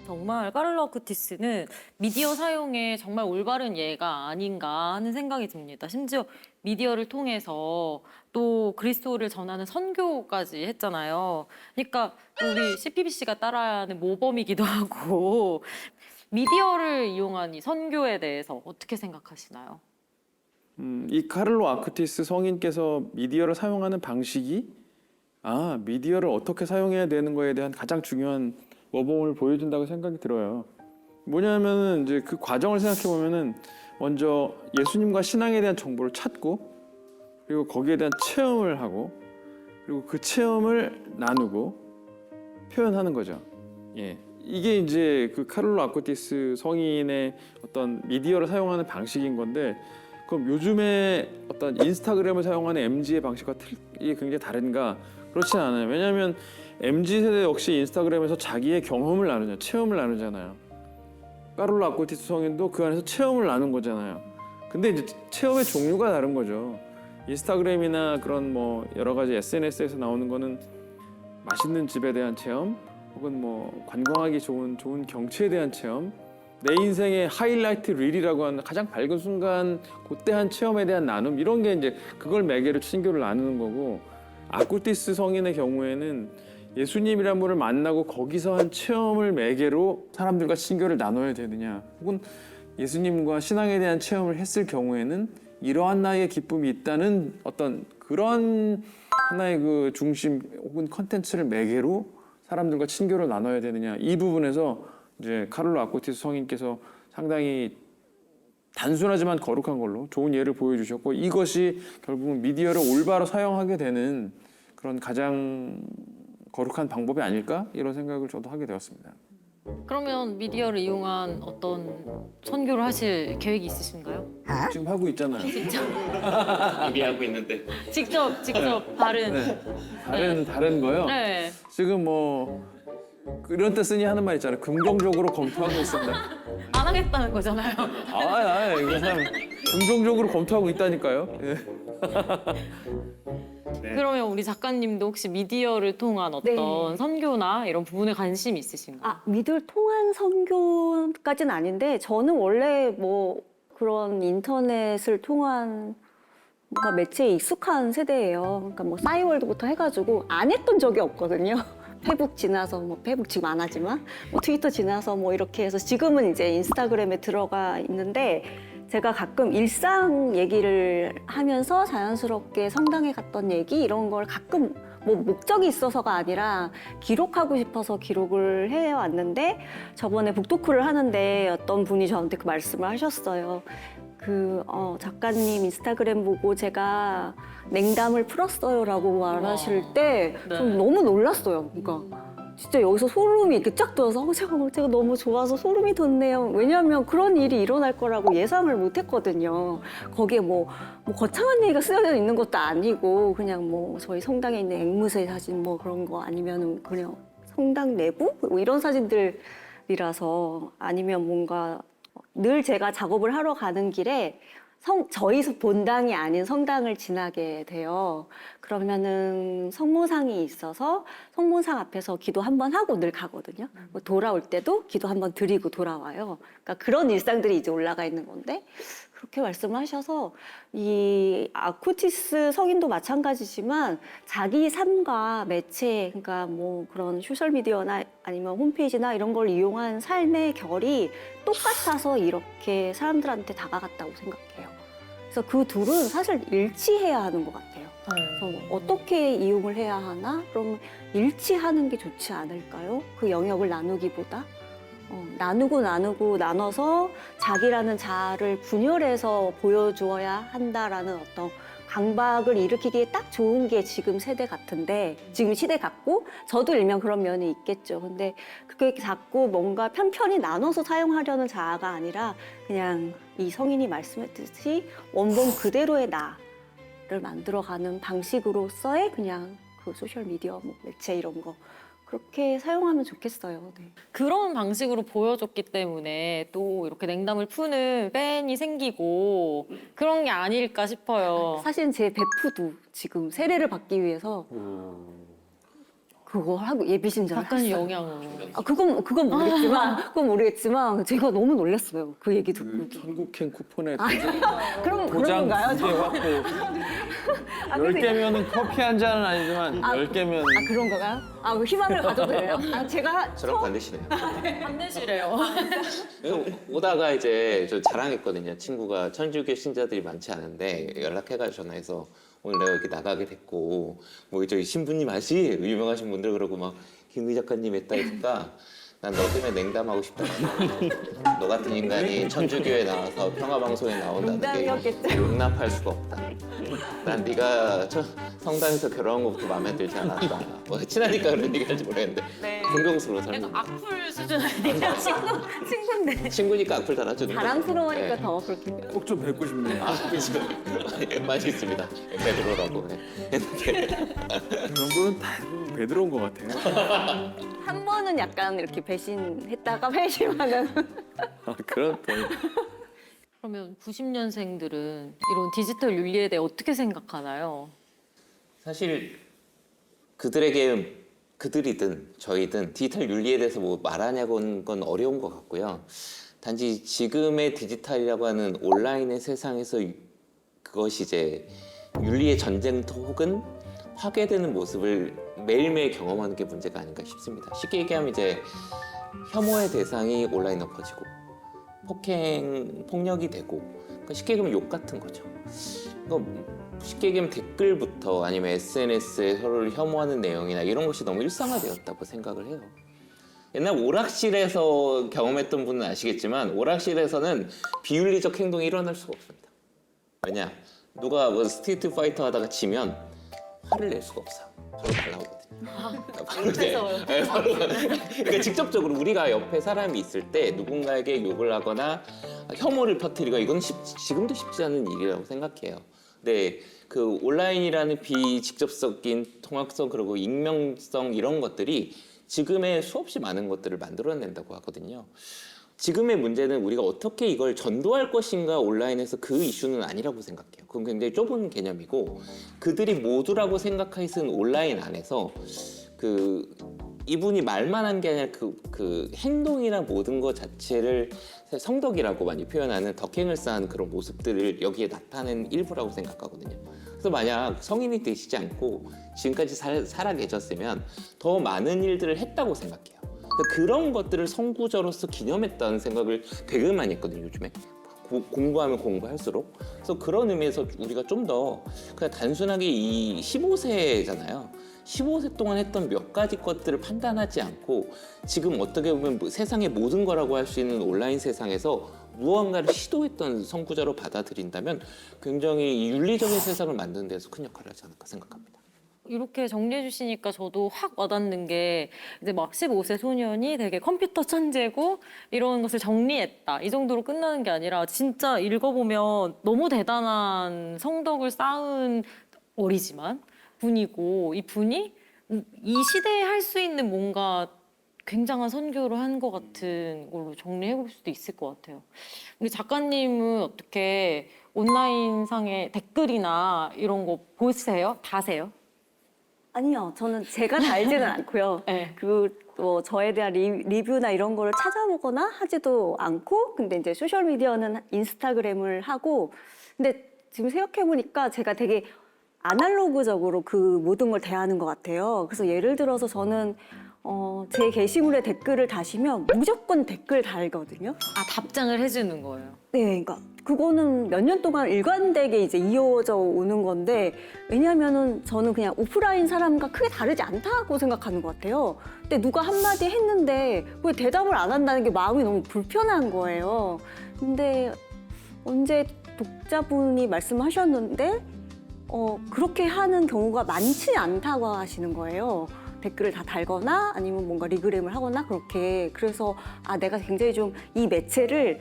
정말 카를로 아쿠티스는 미디어 사용에 정말 올바른 예가 아닌가 하는 생각이 듭니다. 심지어 미디어를 통해서 또 그리스도를 전하는 선교까지 했잖아요. 그러니까 또 우리 CPBC가 따라하는 모범이기도 하고 미디어를 이용한 이 선교에 대해서 어떻게 생각하시나요? 이 카를로 아쿠티스 성인께서 미디어를 사용하는 방식이 미디어를 어떻게 사용해야 되는 거에 대한 가장 중요한 모범을 보여준다고 생각이 들어요. 뭐냐면은 이제 그 과정을 생각해 보면은 먼저 예수님과 신앙에 대한 정보를 찾고 그리고 거기에 대한 체험을 하고 그리고 그 체험을 나누고 표현하는 거죠. 예. 이게 이제 그 카를로 아쿠티스 성인의 어떤 미디어를 사용하는 방식인 건데 그럼 요즘에 어떤 인스타그램을 사용하는 MZ의 방식과 이게 굉장히 다른가? 그렇진 않아요. 왜냐하면 MZ 세대 역시 인스타그램에서 자기의 경험을 나누잖아요. 체험을 나누잖아요. 카를로 아쿠티스 성인도 그 안에서 체험을 나눈 거잖아요. 근데 이제 체험의 종류가 다른 거죠. 인스타그램이나 그런 뭐 여러 가지 SNS에서 나오는 거는 맛있는 집에 대한 체험, 혹은 뭐 관광하기 좋은 경치에 대한 체험, 내 인생의 하이라이트 릴이라고 하는 가장 밝은 순간 그때 한 체험에 대한 나눔 이런 게 이제 그걸 매개로 친교를 나누는 거고 아쿠티스 성인의 경우에는 예수님이란 분을 만나고 거기서 한 체험을 매개로 사람들과 친교를 나눠야 되느냐 혹은 예수님과 신앙에 대한 체험을 했을 경우에는 이러한 나의 기쁨이 있다는 어떤 그런 하나의 그 중심 혹은 컨텐츠를 매개로 사람들과 친교를 나눠야 되느냐 이 부분에서 이제 카를로 아쿠티스 성인께서 상당히 단순하지만 거룩한 걸로 좋은 예를 보여주셨고 이것이 결국은 미디어를 올바로 사용하게 되는 그런 가장 거룩한 방법이 아닐까 이런 생각을 저도 하게 되었습니다. 그러면 미디어를 이용한 어떤 선교를 하실 계획이 있으신가요? 지금 하고 있잖아요. 준비하고 있는데 직접 바른. 다른 거요. 네. 지금 뭐 이런 때 쓰니 하는 말 있잖아요. 긍정적으로 검토하고 있습니다. 안 하겠다는 거잖아요. 이거 참 긍정적으로 검토하고 있다니까요. 예. 네. 그러면 우리 작가님도 혹시 미디어를 통한 어떤 네. 선교나 이런 부분에 관심이 있으신가요? 미들 통한 선교까지는 아닌데 저는 원래 뭐 그런 인터넷을 통한 뭔가 매체에 익숙한 세대예요. 그러니까 뭐 싸이월드부터 해가지고 안 했던 적이 없거든요. 페북 지나서 뭐 페북 지금 안 하지만 뭐 트위터 지나서 뭐 이렇게 해서 지금은 이제 인스타그램에 들어가 있는데 제가 가끔 일상 얘기를 하면서 자연스럽게 성당에 갔던 얘기 이런 걸 가끔 뭐 목적이 있어서가 아니라 기록하고 싶어서 기록을 해왔는데 저번에 북토크를 하는데 어떤 분이 저한테 그 말씀을 하셨어요. 작가님 인스타그램 보고 제가 냉담을 풀었어요라고 말하실 때 네. 좀 너무 놀랐어요. 그러니까 진짜 여기서 소름이 이렇게 쫙 돋아서 제가 너무 좋아서 소름이 돋네요. 왜냐하면 그런 일이 일어날 거라고 예상을 못했거든요. 거기에 뭐 거창한 얘기가 쓰여져 있는 것도 아니고 그냥 뭐 저희 성당에 있는 앵무새 사진 뭐 그런 거 아니면은 그냥 성당 내부 뭐 이런 사진들이라서 아니면 뭔가 늘 제가 작업을 하러 가는 길에 저희 본당이 아닌 성당을 지나게 돼요. 그러면은 성모상이 있어서 성모상 앞에서 기도 한번 하고 늘 가거든요. 뭐 돌아올 때도 기도 한번 드리고 돌아와요. 그러니까 그런 일상들이 이제 올라가 있는 건데 그렇게 말씀하셔서 이 아쿠티스 성인도 마찬가지지만 자기 삶과 매체, 그러니까 뭐 그런 소셜미디어나 아니면 홈페이지나 이런 걸 이용한 삶의 결이 똑같아서 이렇게 사람들한테 다가갔다고 생각해요. 그래서 그 둘은 사실 일치해야 하는 것 같아요. 그래서 어떻게 이용을 해야 하나? 그럼 일치하는 게 좋지 않을까요? 그 영역을 나누기보다. 나눠서 자기라는 자아를 분열해서 보여주어야 한다라는 어떤 강박을 일으키기에 딱 좋은 게 지금 세대 같은데 지금 시대 같고 저도 일명 그런 면이 있겠죠. 근데 그게 자꾸 뭔가 편편히 나눠서 사용하려는 자아가 아니라 그냥 이 성인이 말씀했듯이 원본 그대로의 나를 만들어가는 방식으로서의 그냥 그 소셜미디어 뭐 매체 이런 거 그렇게 사용하면 좋겠어요. 네. 그런 방식으로 보여줬기 때문에 또 이렇게 냉담을 푸는 팬이 생기고 그런 게 아닐까 싶어요. 사실 제 베프도 지금 세례를 받기 위해서 그거 하고 예비신자를 약간의 했어요. 영향으로. 그건 모르겠지만 제가 너무 놀랐어요. 그 얘기 듣고. 그 천국행 쿠폰에 그런 도장 건가요? 2개 받고 10개면은 커피 한 잔은 아니지만 10개면 그런 건가요? 그 희망을 가져도 돼요. 제가 저랑 반대시네요. 반대시래요. 오다가 이제 저 자랑했거든요. 친구가 천주교 신자들이 많지 않은데 연락해가지고 전화해서 오늘 내가 이렇게 나가게 됐고 뭐 저기 신부님 아시 유명하신 분들 그러고 막 김의 작가님 했다 했다 난 너 때문에 냉담하고 싶다. 너 같은 인간이 천주교에 나와서 평화방송에 나온다는 게 농담이었겠죠. 용납할 수가 없다. 난 네가 성당에서 결혼한 것부터 마음에 들지 않았다. 뭐 친하니까 그런 얘기 할지 모르겠는데 존경스러워 설명. 악플 수준 아니냐? 친구인데. 친구니까 악플 달아주는 거죠. 자랑스러우니까 네. 더 그렇게. 꼭 좀 뵙고 싶네요. 그렇죠. 맛있습니다. 베드로라고 했는데 그 정도는 다 베드로인 것 같아요. 한 번은 약간 이렇게 배신했다가 회심하는. 그런 또 그러면 90년생들은 이런 디지털 윤리에 대해 어떻게 생각하나요? 사실 그들이든 저희든 디지털 윤리에 대해서 뭐 말하냐고는 건 어려운 것 같고요. 단지 지금의 디지털이라고 하는 온라인의 세상에서 그것이 이제 윤리의 전쟁터 혹은 파괴되는 모습을 매일매일 경험하는 게 문제가 아닌가 싶습니다. 쉽게 얘기하면 이제 혐오의 대상이 온라인으로 퍼지고 폭력이 되고 그러니까 쉽게 얘기하면 욕 같은 거죠. 그러니까 쉽게 얘기하면 댓글부터 아니면 SNS에 서로를 혐오하는 내용이나 이런 것이 너무 일상화되었다고 생각을 해요. 옛날 오락실에서 경험했던 분은 아시겠지만 오락실에서는 비윤리적 행동이 일어날 수가 없습니다. 왜냐? 누가 뭐 스트리트 파이터 하다가 지면 화를 낼 수가 없어요. 바로 날라오거든요. 바로 이제 바로 그러니까 직접적으로 우리가 옆에 사람이 있을 때 누군가에게 욕을 하거나 혐오를 퍼뜨리고 이건 지금도 쉽지 않은 일이라고 생각해요. 네, 그 온라인이라는 비직접적인 통합성 그리고 익명성 이런 것들이 지금의 수없이 많은 것들을 만들어낸다고 하거든요. 지금의 문제는 우리가 어떻게 이걸 전도할 것인가 온라인에서 그 이슈는 아니라고 생각해요. 그건 굉장히 좁은 개념이고 그들이 모두라고 생각하는 온라인 안에서 이분이 말만 한 게 아니라 그 행동이나 모든 것 자체를 성덕이라고 많이 표현하는 덕행을 쌓은 그런 모습들을 여기에 나타낸 일부라고 생각하거든요. 그래서 만약 성인이 되시지 않고 지금까지 살아 계셨으면 더 많은 일들을 했다고 생각해요. 그런 것들을 선구자로서 기념했다는 생각을 되게 많이 했거든요, 요즘에. 공부하면 공부할수록. 그래서 그런 의미에서 우리가 좀 더 그냥 단순하게 이 15세잖아요. 15세 동안 했던 몇 가지 것들을 판단하지 않고 지금 어떻게 보면 세상의 모든 거라고 할 수 있는 온라인 세상에서 무언가를 시도했던 선구자로 받아들인다면 굉장히 윤리적인 세상을 만드는 데서 큰 역할을 하지 않을까 생각합니다. 이렇게 정리해 주시니까 저도 확 와닿는 게 이제 막 15세 소년이 되게 컴퓨터 천재고 이런 것을 정리했다. 이 정도로 끝나는 게 아니라 진짜 읽어보면 너무 대단한 성덕을 쌓은 어리지만 분이고 이 분이 이 시대에 할 수 있는 뭔가 굉장한 선교를 한 것 같은 걸로 정리해 볼 수도 있을 것 같아요. 우리 작가님은 어떻게 온라인상의 댓글이나 이런 거 보세요? 다세요? 아니요, 저는 제가 달지는 않고요. 네. 뭐 저에 대한 리뷰나 이런 거를 찾아보거나 하지도 않고, 근데 이제 소셜 미디어는 인스타그램을 하고, 근데 지금 생각해 보니까 제가 되게 아날로그적으로 그 모든 걸 대하는 것 같아요. 그래서 예를 들어서 저는 제 게시물에 댓글을 다시면 무조건 댓글 달거든요. 아, 답장을 해주는 거예요. 네, 그러니까 그거는 몇 년 동안 일관되게 이제 이어져 오는 건데, 왜냐하면은 저는 그냥 오프라인 사람과 크게 다르지 않다고 생각하는 것 같아요. 근데 누가 한마디 했는데 왜 대답을 안 한다는 게 마음이 너무 불편한 거예요. 근데 언제 독자분이 말씀하셨는데 그렇게 하는 경우가 많지 않다고 하시는 거예요. 댓글을 다 달거나 아니면 뭔가 리그램을 하거나 그렇게. 그래서 내가 굉장히 좀 이 매체를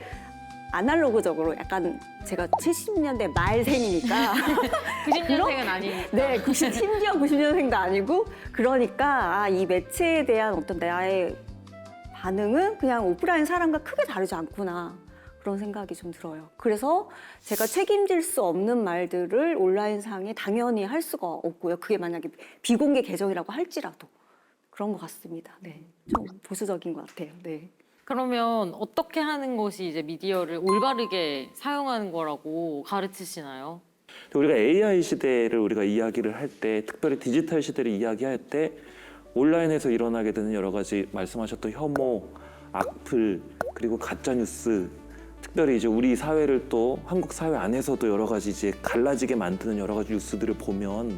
아날로그적으로 약간 제가 70년대 말생이니까 90년생은 아니니까. 네, 심지어 90년생도 아니고 그러니까 이 매체에 대한 어떤 나의 반응은 그냥 오프라인 사람과 크게 다르지 않구나. 그런 생각이 좀 들어요. 그래서 제가 책임질 수 없는 말들을 온라인상에 당연히 할 수가 없고요. 그게 만약에 비공개 계정이라고 할지라도 그런 것 같습니다. 네, 좀 보수적인 것 같아요. 네. 그러면 어떻게 하는 것이 이제 미디어를 올바르게 사용하는 거라고 가르치시나요? 우리가 AI 시대를 우리가 이야기를 할 때, 특별히 디지털 시대를 이야기할 때 온라인에서 일어나게 되는 여러 가지 말씀하셨던 혐오, 악플, 그리고 가짜 뉴스, 특별히 이제 우리 사회를 또 한국 사회 안에서도 여러 가지 이제 갈라지게 만드는 여러 가지 뉴스들을 보면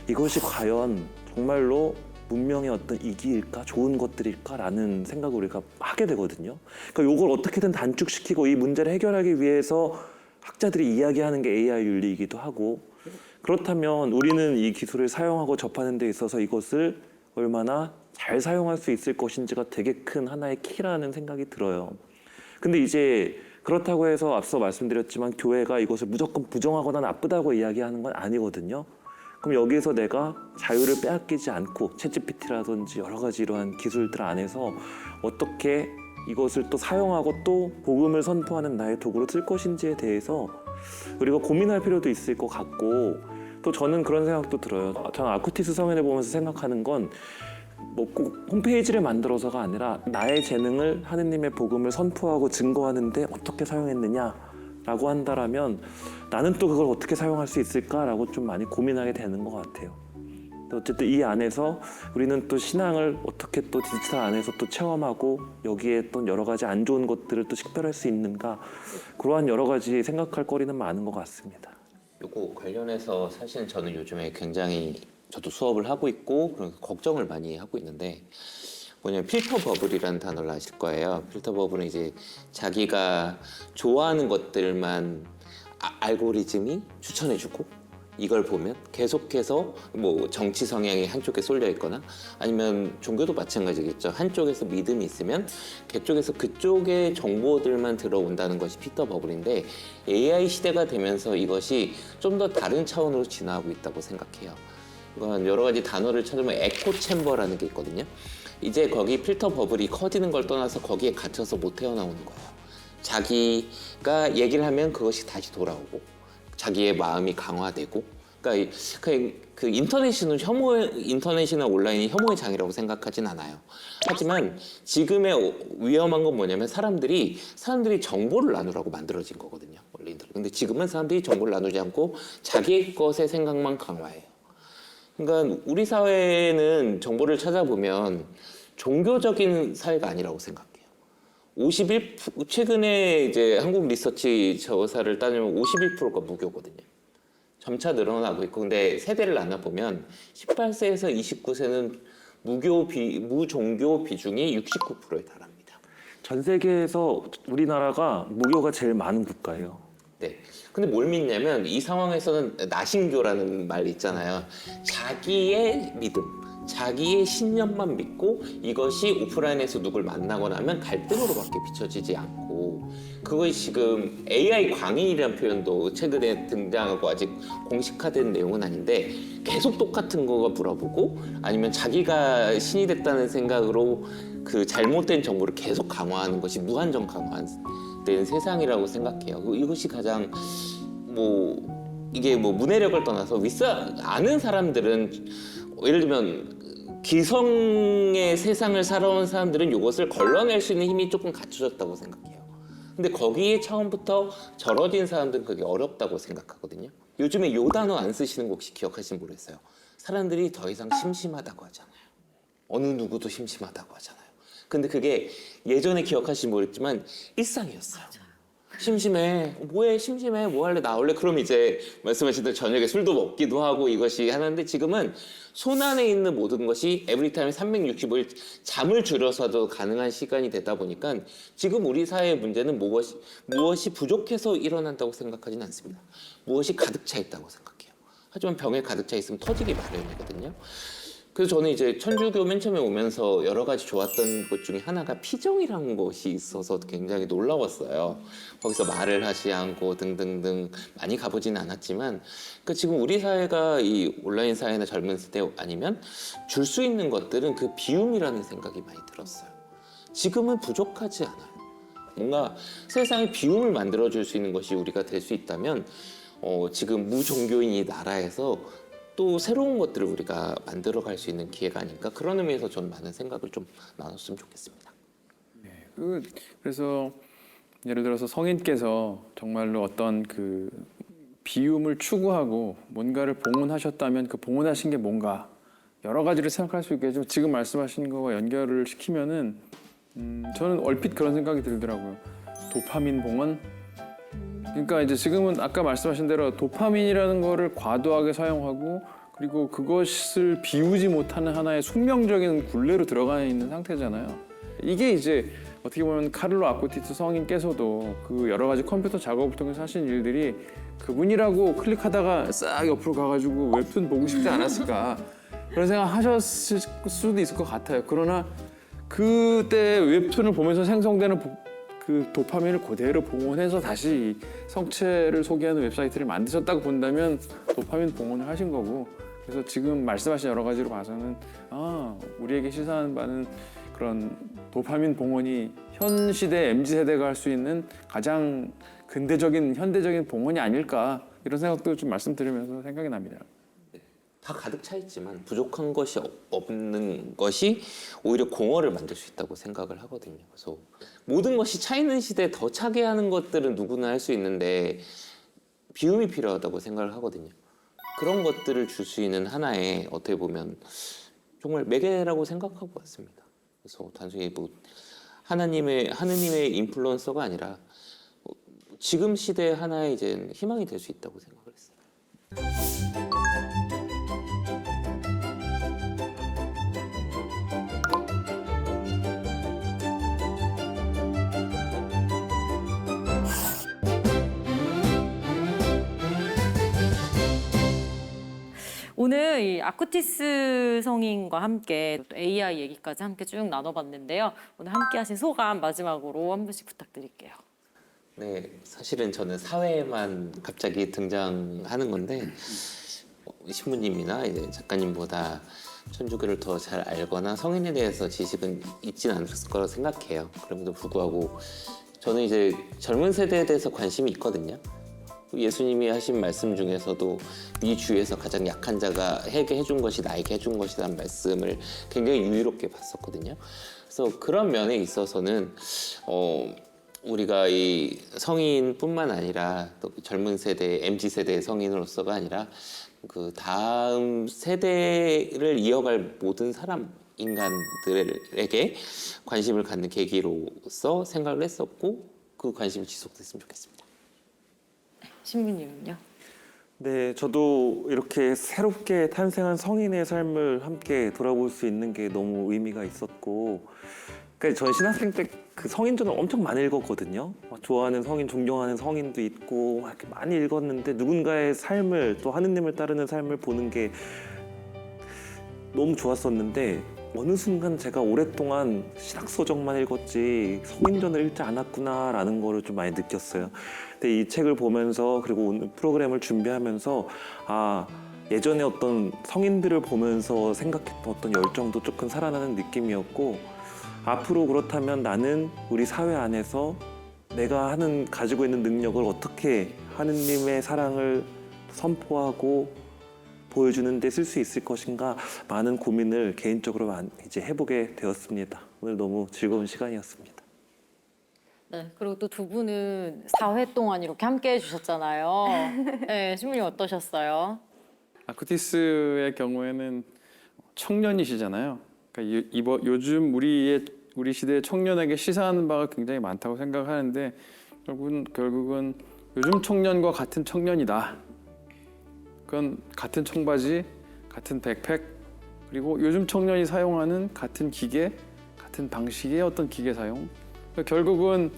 이것이 과연 정말로 문명의 어떤 이기일까, 좋은 것들일까라는 생각을 우리가 하게 되거든요. 그러니까 이걸 어떻게든 단축시키고 이 문제를 해결하기 위해서 학자들이 이야기하는 게 AI 윤리이기도 하고, 그렇다면 우리는 이 기술을 사용하고 접하는 데 있어서 이것을 얼마나 잘 사용할 수 있을 것인지가 되게 큰 하나의 키라는 생각이 들어요. 근데 이제 그렇다고 해서 앞서 말씀드렸지만 교회가 이것을 무조건 부정하거나 나쁘다고 이야기하는 건 아니거든요. 그럼 여기에서 내가 자유를 빼앗기지 않고 챗GPT라든지 여러 가지 이러한 기술들 안에서 어떻게 이것을 또 사용하고 또 복음을 선포하는 나의 도구로 쓸 것인지에 대해서 우리가 고민할 필요도 있을 것 같고, 또 저는 그런 생각도 들어요. 저는 아쿠티스 성인을 보면서 생각하는 건 뭐 꼭 홈페이지를 만들어서가 아니라 나의 재능을 하느님의 복음을 선포하고 증거하는데 어떻게 사용했느냐라고 한다라면 나는 또 그걸 어떻게 사용할 수 있을까라고 좀 많이 고민하게 되는 것 같아요. 어쨌든 이 안에서 우리는 또 신앙을 어떻게 또 디지털 안에서 또 체험하고 여기에 또 여러 가지 안 좋은 것들을 또 식별할 수 있는가, 그러한 여러 가지 생각할 거리는 많은 것 같습니다. 요거 관련해서 사실 저는 요즘에 굉장히 저도 수업을 하고 있고 그런 걱정을 많이 하고 있는데, 뭐냐면 필터 버블이라는 단어를 아실 거예요. 필터 버블은 이제 자기가 좋아하는 것들만 알고리즘이 추천해주고, 이걸 보면 계속해서 뭐 정치 성향이 한쪽에 쏠려 있거나 아니면 종교도 마찬가지겠죠. 한쪽에서 믿음이 있으면 그쪽에서 그쪽의 정보들만 들어온다는 것이 필터 버블인데, AI 시대가 되면서 이것이 좀 더 다른 차원으로 진화하고 있다고 생각해요. 이건 여러 가지 단어를 찾으면 에코 챔버라는 게 있거든요. 이제 거기 필터 버블이 커지는 걸 떠나서 거기에 갇혀서 못 헤어나오는 거예요. 자기가 얘기를 하면 그것이 다시 돌아오고 자기의 마음이 강화되고, 그러니까 그 인터넷이나 온라인이 혐오의 장이라고 생각하진 않아요. 하지만 지금의 위험한 건 뭐냐면 사람들이 정보를 나누라고 만들어진 거거든요, 원래인들. 근데 지금은 사람들이 정보를 나누지 않고 자기 것의 생각만 강화해요. 그러니까 우리 사회는 정보를 찾아보면 종교적인 사회가 아니라고 생각해요. 최근에 이제 한국 리서치 조사를 따지면 51%가 무교거든요. 점차 늘어나고 있고, 근데 세대를 나눠보면 18세에서 29세는 무종교 비중이 69%에 달합니다. 전 세계에서 우리나라가 무교가 제일 많은 국가예요. 네. 근데 뭘 믿냐면 이 상황에서는 나신교라는 말 있잖아요. 자기의 믿음, 자기의 신념만 믿고 이것이 오프라인에서 누굴 만나거나 하면 갈등으로밖에 비춰지지 않고, 그것이 지금 AI 광인이라는 표현도 최근에 등장하고 아직 공식화된 내용은 아닌데 계속 똑같은 거가 물어보고, 아니면 자기가 신이 됐다는 생각으로 그 잘못된 정보를 계속 강화하는 것이 무한정 강화된 세상이라고 생각해요. 이것이 가장 이게 문해력을 떠나서 아는 사람들은, 예를 들면 기성의 세상을 살아온 사람들은 이것을 걸러낼 수 있는 힘이 조금 갖춰졌다고 생각해요. 근데 거기에 처음부터 절어진 사람들은 그게 어렵다고 생각하거든요. 요즘에 요 단어 안 쓰시는 거 혹시 기억하시는지 모르겠어요. 사람들이 더 이상 심심하다고 하잖아요. 어느 누구도 심심하다고 하잖아요. 근데 그게 예전에 기억하시는지 모르겠지만 일상이었어요. 심심해. 뭐해? 심심해. 뭐 할래? 나올래? 그럼 이제 말씀하신 대로 저녁에 술도 먹기도 하고 이것이 하는데, 지금은 손 안에 있는 모든 것이 에브리타임 365일 잠을 줄여서도 가능한 시간이 되다 보니까 지금 우리 사회의 문제는 무엇이 부족해서 일어난다고 생각하지는 않습니다. 무엇이 가득 차 있다고 생각해요. 하지만 병에 가득 차 있으면 터지기 마련이거든요. 그래서 저는 이제 천주교 맨 처음에 오면서 여러 가지 좋았던 것 중에 하나가 피정이라는 것이 있어서 굉장히 놀라웠어요. 거기서 말을 하지 않고 등등등 많이 가보진 않았지만, 그러니까 지금 우리 사회가 이 온라인 사회나 젊은 세대 아니면 줄 수 있는 것들은 그 비움이라는 생각이 많이 들었어요. 지금은 부족하지 않아요. 뭔가 세상에 비움을 만들어줄 수 있는 것이 우리가 될 수 있다면 지금 무종교인 이 나라에서 또 새로운 것들을 우리가 만들어갈 수 있는 기회가 아닐까, 그런 의미에서 저는 많은 생각을 좀 나눴으면 좋겠습니다. 그래서 예를 들어서 성인께서 정말로 어떤 그 비움을 추구하고 뭔가를 봉헌하셨다면 그 봉헌하신 게 뭔가 여러 가지를 생각할 수 있게 해주고, 지금 말씀하신 거와 연결을 시키면은 저는 얼핏 그런 생각이 들더라고요. 도파민 봉헌? 그러니까 이제 지금은 아까 말씀하신 대로 도파민이라는 거를 과도하게 사용하고, 그리고 그것을 비우지 못하는 하나의 숙명적인 굴레로 들어가 있는 상태잖아요. 이게 이제 어떻게 보면 카를로 아쿠티스 성인께서도 그 여러 가지 컴퓨터 작업을 통해서 하신 일들이 그분이라고 클릭하다가 싹 옆으로 가가지고 웹툰 보고 싶지 않았을까 그런 생각 하셨을 수도 있을 것 같아요. 그러나 그때 웹툰을 보면서 생성되는 그 도파민을 그대로 봉헌해서 다시 성체를 소개하는 웹사이트를 만드셨다고 본다면 도파민 봉헌을 하신 거고, 그래서 지금 말씀하신 여러 가지로 봐서는 우리에게 시사하는 바는 그런 도파민 봉헌이 현 시대 MZ세대가 할 수 있는 가장 근대적인 현대적인 봉헌이 아닐까 이런 생각도 좀 말씀드리면서 생각이 납니다. 다 가득 차 있지만 부족한 것이 없는 것이 오히려 공허를 만들 수 있다고 생각을 하거든요. 그래서 모든 것이 차 있는 시대에 더 차게 하는 것들은 누구나 할 수 있는데 비움이 필요하다고 생각을 하거든요. 그런 것들을 줄 수 있는 하나의 어떻게 보면 정말 매개라고 생각하고 왔습니다. 그래서 단순히 뭐 하느님의 인플루언서가 아니라 지금 시대의 하나의 이제 희망이 될 수 있다고 생각을 했어요. 오늘 이 아쿠티스 성인과 함께 또 AI 얘기까지 함께 쭉 나눠봤는데요. 오늘 함께 하신 소감 마지막으로 한 분씩 부탁드릴게요. 네, 사실은 저는 사회에만 갑자기 등장하는 건데 신부님이나 이제 작가님보다 천주교를 더 잘 알거나 성인에 대해서 지식은 있지는 않았을 거라고 생각해요. 그럼에도 불구하고 저는 이제 젊은 세대에 대해서 관심이 있거든요. 예수님이 하신 말씀 중에서도 네 주위에서 가장 약한 자가 해게 해준 것이 나에게 해준 것이라는 말씀을 굉장히 유의롭게 봤었거든요. 그래서 그런 면에 있어서는 우리가 이 성인뿐만 아니라 또 젊은 세대, MZ 세대의 성인으로서가 아니라 그 다음 세대를 이어갈 모든 사람 인간들에게 관심을 갖는 계기로서 생각을 했었고 그 관심이 지속됐으면 좋겠습니다. 신부님은요? 네, 저도 이렇게 새롭게 탄생한 성인의 삶을 함께 돌아볼 수 있는 게 너무 의미가 있었고, 그러니까 전 신학생 때 그 성인전을 엄청 많이 읽었거든요. 막 좋아하는 성인, 존경하는 성인도 있고 막 이렇게 많이 읽었는데 누군가의 삶을 또 하느님을 따르는 삶을 보는 게 너무 좋았었는데 어느 순간 제가 오랫동안 신학서적만 읽었지 성인전을 읽지 않았구나라는 거를 좀 많이 느꼈어요. 근데 이 책을 보면서 그리고 오늘 프로그램을 준비하면서 예전에 어떤 성인들을 보면서 생각했던 어떤 열정도 조금 살아나는 느낌이었고, 앞으로 그렇다면 나는 우리 사회 안에서 내가 가지고 있는 능력을 어떻게 하느님의 사랑을 선포하고 보여주는 데 쓸 수 있을 것인가 많은 고민을 개인적으로 이제 해보게 되었습니다. 오늘 너무 즐거운 시간이었습니다. 네, 그리고 또 두 분은 4회 동안 이렇게 함께 해주셨잖아요. 네, 신부님 어떠셨어요? 아쿠티스의 경우에는 청년이시잖아요. 그러니까 요즘 우리 시대의 청년에게 시사하는 바가 굉장히 많다고 생각하는데 결국은 요즘 청년과 같은 청년이다. 그건 같은 청바지, 같은 백팩, 그리고 요즘 청년이 사용하는 같은 기계, 같은 방식의 어떤 기계 사용. 그러니까 결국은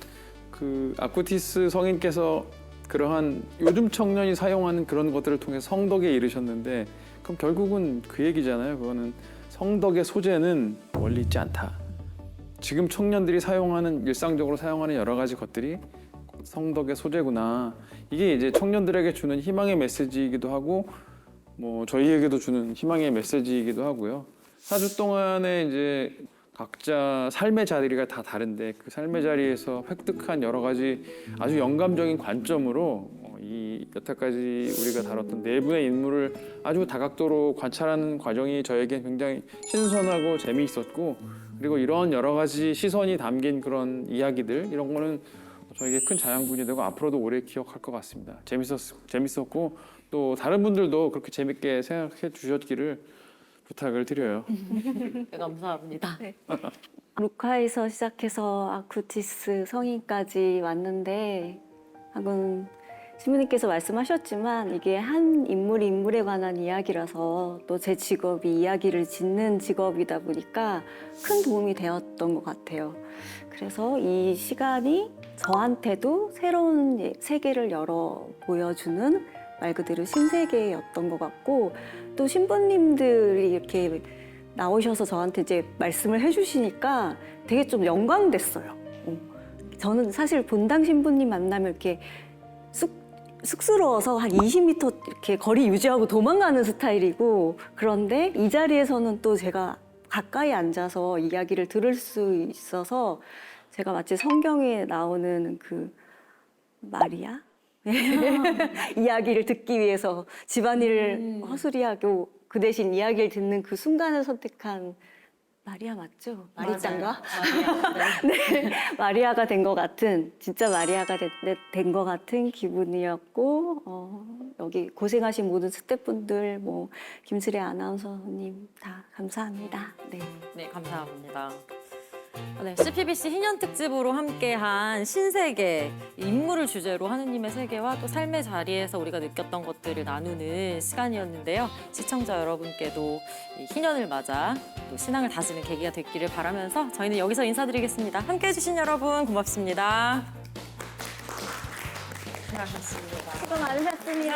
그 아쿠티스 성인께서 그러한 요즘 청년이 사용하는 그런 것들을 통해 성덕에 이르셨는데, 그럼 결국은 그 얘기잖아요. 그거는 성덕의 소재는 멀리 있지 않다. 지금 청년들이 일상적으로 사용하는 여러 가지 것들이 성덕의 소재구나. 이게 이제 청년들에게 주는 희망의 메시지이기도 하고, 뭐 저희에게도 주는 희망의 메시지이기도 하고요. 4주 동안에 이제 각자 삶의 자리가 다 다른데 그 삶의 자리에서 획득한 여러 가지 아주 영감적인 관점으로 이 여태까지 우리가 다뤘던 네 분의 인물을 아주 다각도로 관찰하는 과정이 저에게 굉장히 신선하고 재미있었고, 그리고 이런 여러 가지 시선이 담긴 그런 이야기들, 이런 거는 저에게 큰 자양분이 되고 앞으로도 오래 기억할 것 같습니다. 재밌었고 또 다른 분들도 그렇게 재밌게 생각해 주셨기를 부탁을 드려요. 네, 감사합니다. 루카에서 시작해서 아쿠티스 성인까지 왔는데, 신부님께서 말씀하셨지만 이게 한 인물에 관한 이야기라서 또 제 직업이 이야기를 짓는 직업이다 보니까 큰 도움이 되었던 것 같아요. 그래서 이 시간이 저한테도 새로운 세계를 열어 보여주는 말 그대로 신세계였던 것 같고 또 신부님들이 이렇게 나오셔서 저한테 이제 말씀을 해주시니까 되게 좀 영광됐어요. 저는 사실 본당 신부님 만나면 이렇게 쑥스러워서 한 20m 이렇게 거리 유지하고 도망가는 스타일이고 그런데 이 자리에서는 또 제가 가까이 앉아서 이야기를 들을 수 있어서 제가 마치 성경에 나오는 그 마리아? 이야기를 듣기 위해서 집안일을 허술이하고 그 대신 이야기를 듣는 그 순간을 선택한 마리아 맞죠? 마리짱가? 네, 마리아가 된 것 같은 진짜 마리아가 된 것 같은 기분이었고 여기 고생하신 모든 스태프분들 뭐 김슬애 아나운서님 다 감사합니다. 네. 네, 감사합니다. 네, CPBC 희년 특집으로 함께한 신세계, 인물을 주제로 하느님의 세계와 또 삶의 자리에서 우리가 느꼈던 것들을 나누는 시간이었는데요. 시청자 여러분께도 이 희년을 맞아 또 신앙을 다지는 계기가 됐기를 바라면서 저희는 여기서 인사드리겠습니다. 함께해 주신 여러분 고맙습니다. 수고 많으셨습니다.